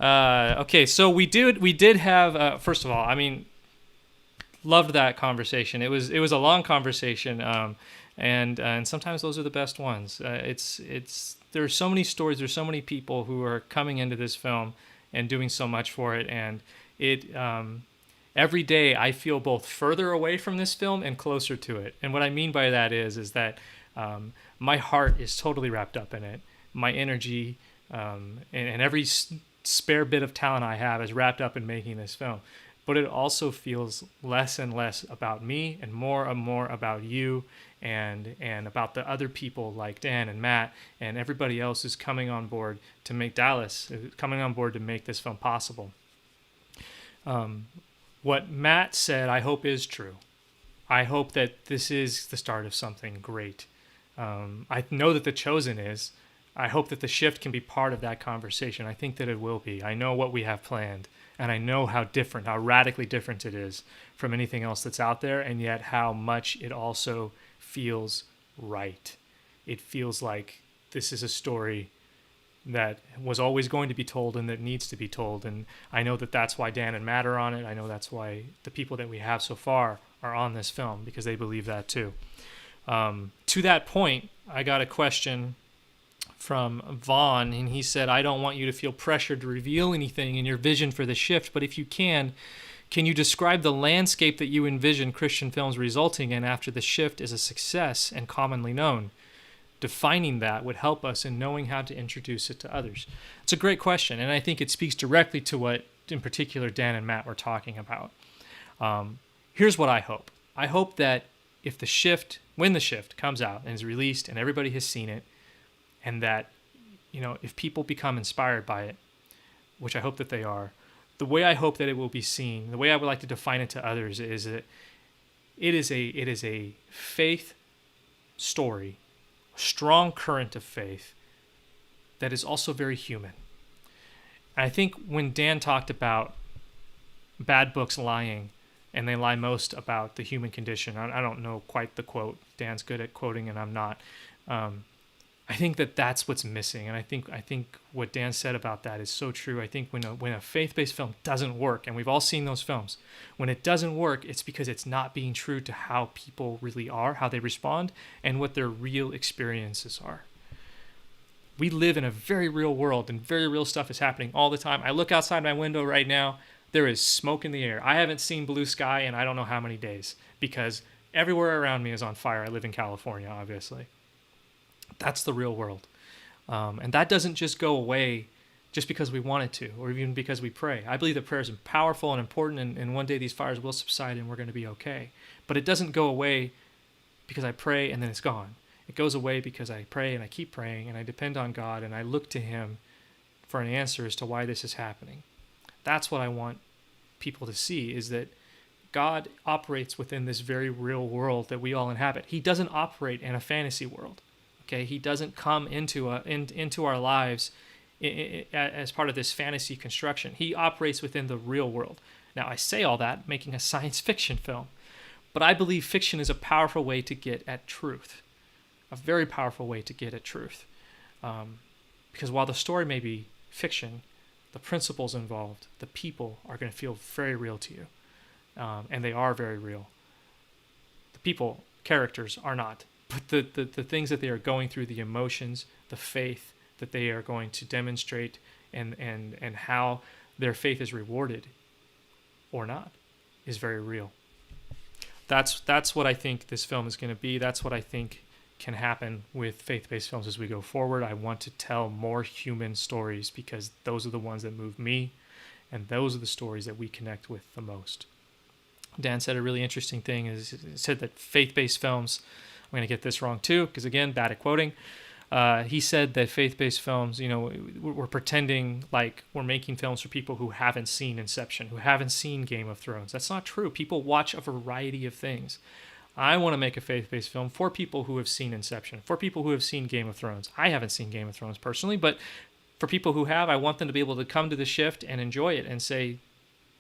Okay, so we did have first of all, I mean, loved that conversation. It was a long conversation, and sometimes those are the best ones. There's so many stories, there's so many people who are coming into this film and doing so much for it, and it every day I feel both further away from this film and closer to it. And what I mean by that is that my heart is totally wrapped up in it. My energy and every spare bit of talent I have is wrapped up in making this film. But it also feels less and less about me and more about you and about the other people like Dan and Matt and everybody else who's coming on board to make Dallas, coming on board to make this film possible. What Matt said, I hope is true. I hope that this is the start of something great. I know that The Chosen is. I hope that The Shift can be part of that conversation. I think that it will be. I know what we have planned, and I know how radically different it is from anything else that's out there, and yet how much it also feels right. It feels like this is a story that was always going to be told and that needs to be told, and I know that that's why Dan and Matt are on it. I know that's why the people that we have so far are on this film, because they believe that too. To that point, I got a question from Vaughn, and he said, I don't want you to feel pressured to reveal anything in your vision for The Shift, but if you can you describe the landscape that you envision Christian films resulting in after The Shift is a success and commonly known? Defining that would help us in knowing how to introduce it to others. It's a great question, and I think it speaks directly to what, in particular, Dan and Matt were talking about. Here's what I hope. I hope that when The Shift comes out and is released and everybody has seen it, and that, if people become inspired by it, which I hope that they are, the way I hope that it will be seen, the way I would like to define it to others is that it is a faith story, a strong current of faith that is also very human. And I think when Dan talked about bad books lying, and they lie most about the human condition, I don't know quite the quote. Dan's good at quoting and I'm not. I think that that's what's missing, and I think what Dan said about that is so true. I think when a faith-based film doesn't work, and we've all seen those films, when it doesn't work, it's because it's not being true to how people really are, how they respond, and what their real experiences are. We live in a very real world, and very real stuff is happening all the time. I look outside my window right now, there is smoke in the air. I haven't seen blue sky in I don't know how many days, because everywhere around me is on fire. I live in California, obviously. That's the real world. And that doesn't just go away just because we want it to, or even because we pray. I believe that prayer is powerful and important, and one day these fires will subside and we're going to be okay. But it doesn't go away because I pray and then it's gone. It goes away because I pray and I keep praying and I depend on God and I look to Him for an answer as to why this is happening. That's what I want people to see, is that God operates within this very real world that we all inhabit. He doesn't operate in a fantasy world. Okay, he doesn't come into our lives as part of this fantasy construction. He operates within the real world. Now, I say all that making a science fiction film, but I believe fiction is a powerful way to get at truth, a very powerful way to get at truth. Because while the story may be fiction, the principles involved, the people are going to feel very real to you. And they are very real. The people, characters, are not. But the things that they are going through, the emotions, the faith that they are going to demonstrate, and how their faith is rewarded or not, is very real. That's what I think this film is going to be. That's what I think can happen with faith-based films as we go forward. I want to tell more human stories because those are the ones that move me, and those are the stories that we connect with the most. Dan said a really interesting thing. He said that faith-based films, I'm going to get this wrong too, because again, bad at quoting. He said that faith-based films, we're pretending like we're making films for people who haven't seen Inception, who haven't seen Game of Thrones. That's not true. People watch a variety of things. I want to make a faith-based film for people who have seen Inception, for people who have seen Game of Thrones. I haven't seen Game of Thrones personally, but for people who have, I want them to be able to come to the shift and enjoy it and say,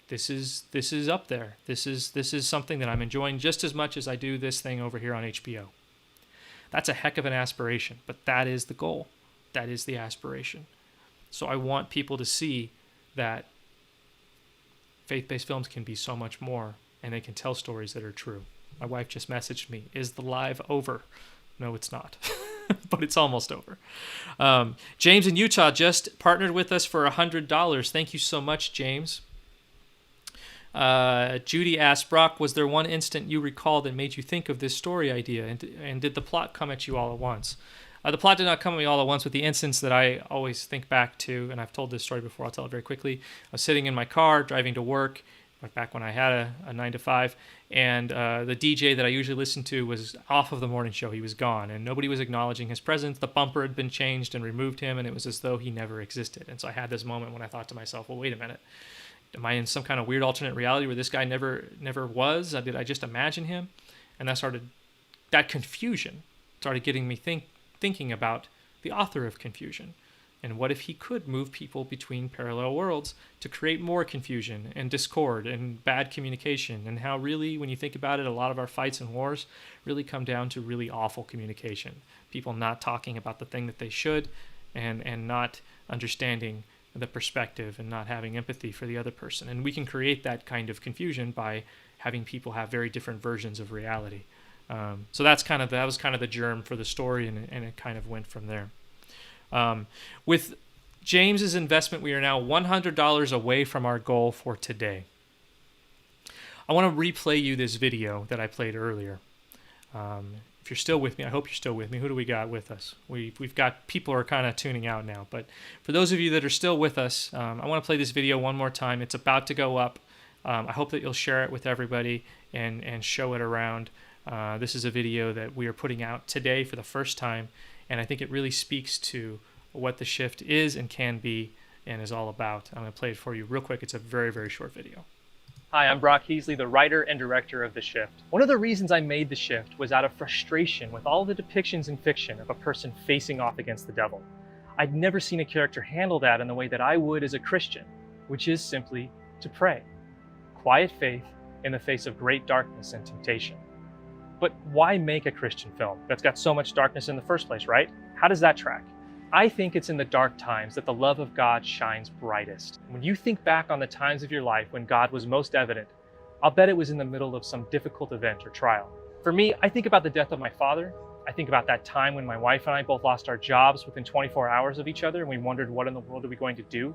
this is up there. This is something that I'm enjoying just as much as I do this thing over here on HBO. That's a heck of an aspiration, but that is the goal. That is the aspiration. So I want people to see that faith-based films can be so much more, and they can tell stories that are true. My wife just messaged me, is the live over? No, it's not, but it's almost over. James in Utah just partnered with us for $100. Thank you so much, James. Judy asked, Brock, was there one instant you recall that made you think of this story idea? And did the plot come at you all at once? The plot did not come at me all at once, but the instance that I always think back to, and I've told this story before, I'll tell it very quickly. I was sitting in my car driving to work, back when I had a 9 to 5, and the DJ that I usually listen to was off of the morning show. He was gone, and nobody was acknowledging his presence. The bumper had been changed and removed him, and it was as though he never existed. And so I had this moment when I thought to myself, well, wait a minute. Am I in some kind of weird alternate reality where this guy never was? Did I just imagine him? And that confusion started getting me thinking about the author of confusion. And what if he could move people between parallel worlds to create more confusion and discord and bad communication? And how really, when you think about it, a lot of our fights and wars really come down to really awful communication. People not talking about the thing that they should, and not understanding the perspective and not having empathy for the other person. And we can create that kind of confusion by having people have very different versions of reality. So that was kind of the germ for the story, and it kind of went from there. With James's investment, we are now $100 away from our goal for today. I want to replay you this video that I played earlier. If you're still with me, I hope you're still with me. Who do we got with us? We've got people who are kind of tuning out now, but for those of you that are still with us, I want to play this video one more time. It's about to go up. I hope that you'll share it with everybody and show it around. This is a video that we are putting out today for the first time, and I think it really speaks to what the shift is and can be and is all about. I'm going to play it for you real quick. It's a very, very short video. Hi, I'm Brock Heasley, the writer and director of The Shift. One of the reasons I made The Shift was out of frustration with all the depictions in fiction of a person facing off against the devil. I'd never seen a character handle that in the way that I would as a Christian, which is simply to pray. Quiet faith in the face of great darkness and temptation. But why make a Christian film that's got so much darkness in the first place, right? How does that track? I think it's in the dark times that the love of God shines brightest. When you think back on the times of your life when God was most evident, I'll bet it was in the middle of some difficult event or trial. For me, I think about the death of my father. I think about that time when my wife and I both lost our jobs within 24 hours of each other, and we wondered what in the world are we going to do.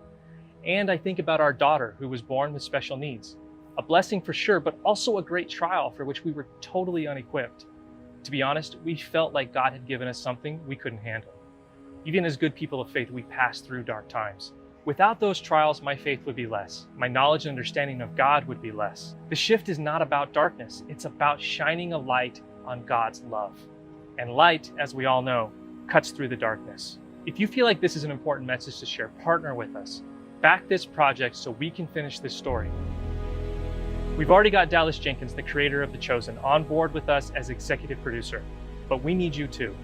And I think about our daughter who was born with special needs. A blessing for sure, but also a great trial for which we were totally unequipped. To be honest, we felt like God had given us something we couldn't handle. Even as good people of faith, we pass through dark times. Without those trials, my faith would be less. My knowledge and understanding of God would be less. The shift is not about darkness. It's about shining a light on God's love. And light, as we all know, cuts through the darkness. If you feel like this is an important message to share, partner with us. Back this project so we can finish this story. We've already got Dallas Jenkins, the creator of The Chosen, on board with us as executive producer, but we need you too.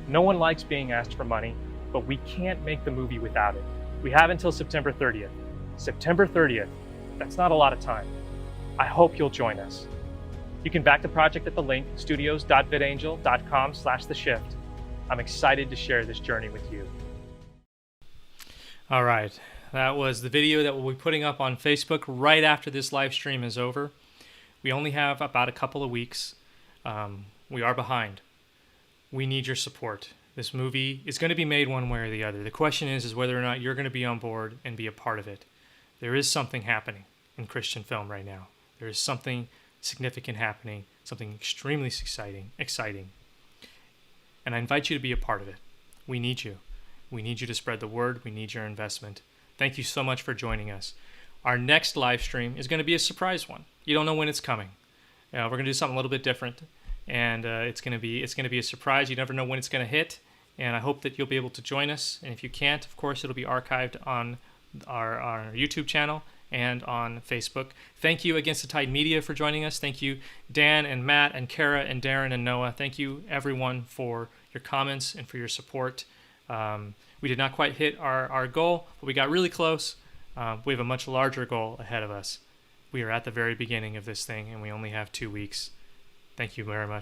No one likes being asked for money, but we can't make the movie without it. We have until September 30th. September 30th, that's not a lot of time. I hope you'll join us. You can back the project at the link studios.vidangel.com/theshift. I'm excited to share this journey with you. All right. That was the video that we'll be putting up on Facebook right after this live stream is over. We only have about a couple of weeks. We are behind. We need your support. This movie is going to be made one way or the other. The question is whether or not you're going to be on board and be a part of it. There is something happening in Christian film right now. There is something significant happening, something extremely exciting. And I invite you to be a part of it. We need you. We need you to spread the word. We need your investment. Thank you so much for joining us. Our next live stream is going to be a surprise one. You don't know when it's coming. We're going to do something a little bit different, and it's going to be a surprise. You never know when it's going to hit, and I hope that you'll be able to join us. And if you can't, of course, it'll be archived on our YouTube channel and on Facebook. Thank you, Against the Tide Media, for joining us. Thank you, Dan and Matt and Cara and Darren and Noah. Thank you, everyone, for your comments and for your support. We did not quite hit our goal, but we got really close. We have a much larger goal ahead of us. We are at the very beginning of this thing, and we only have 2 weeks. Thank you very much for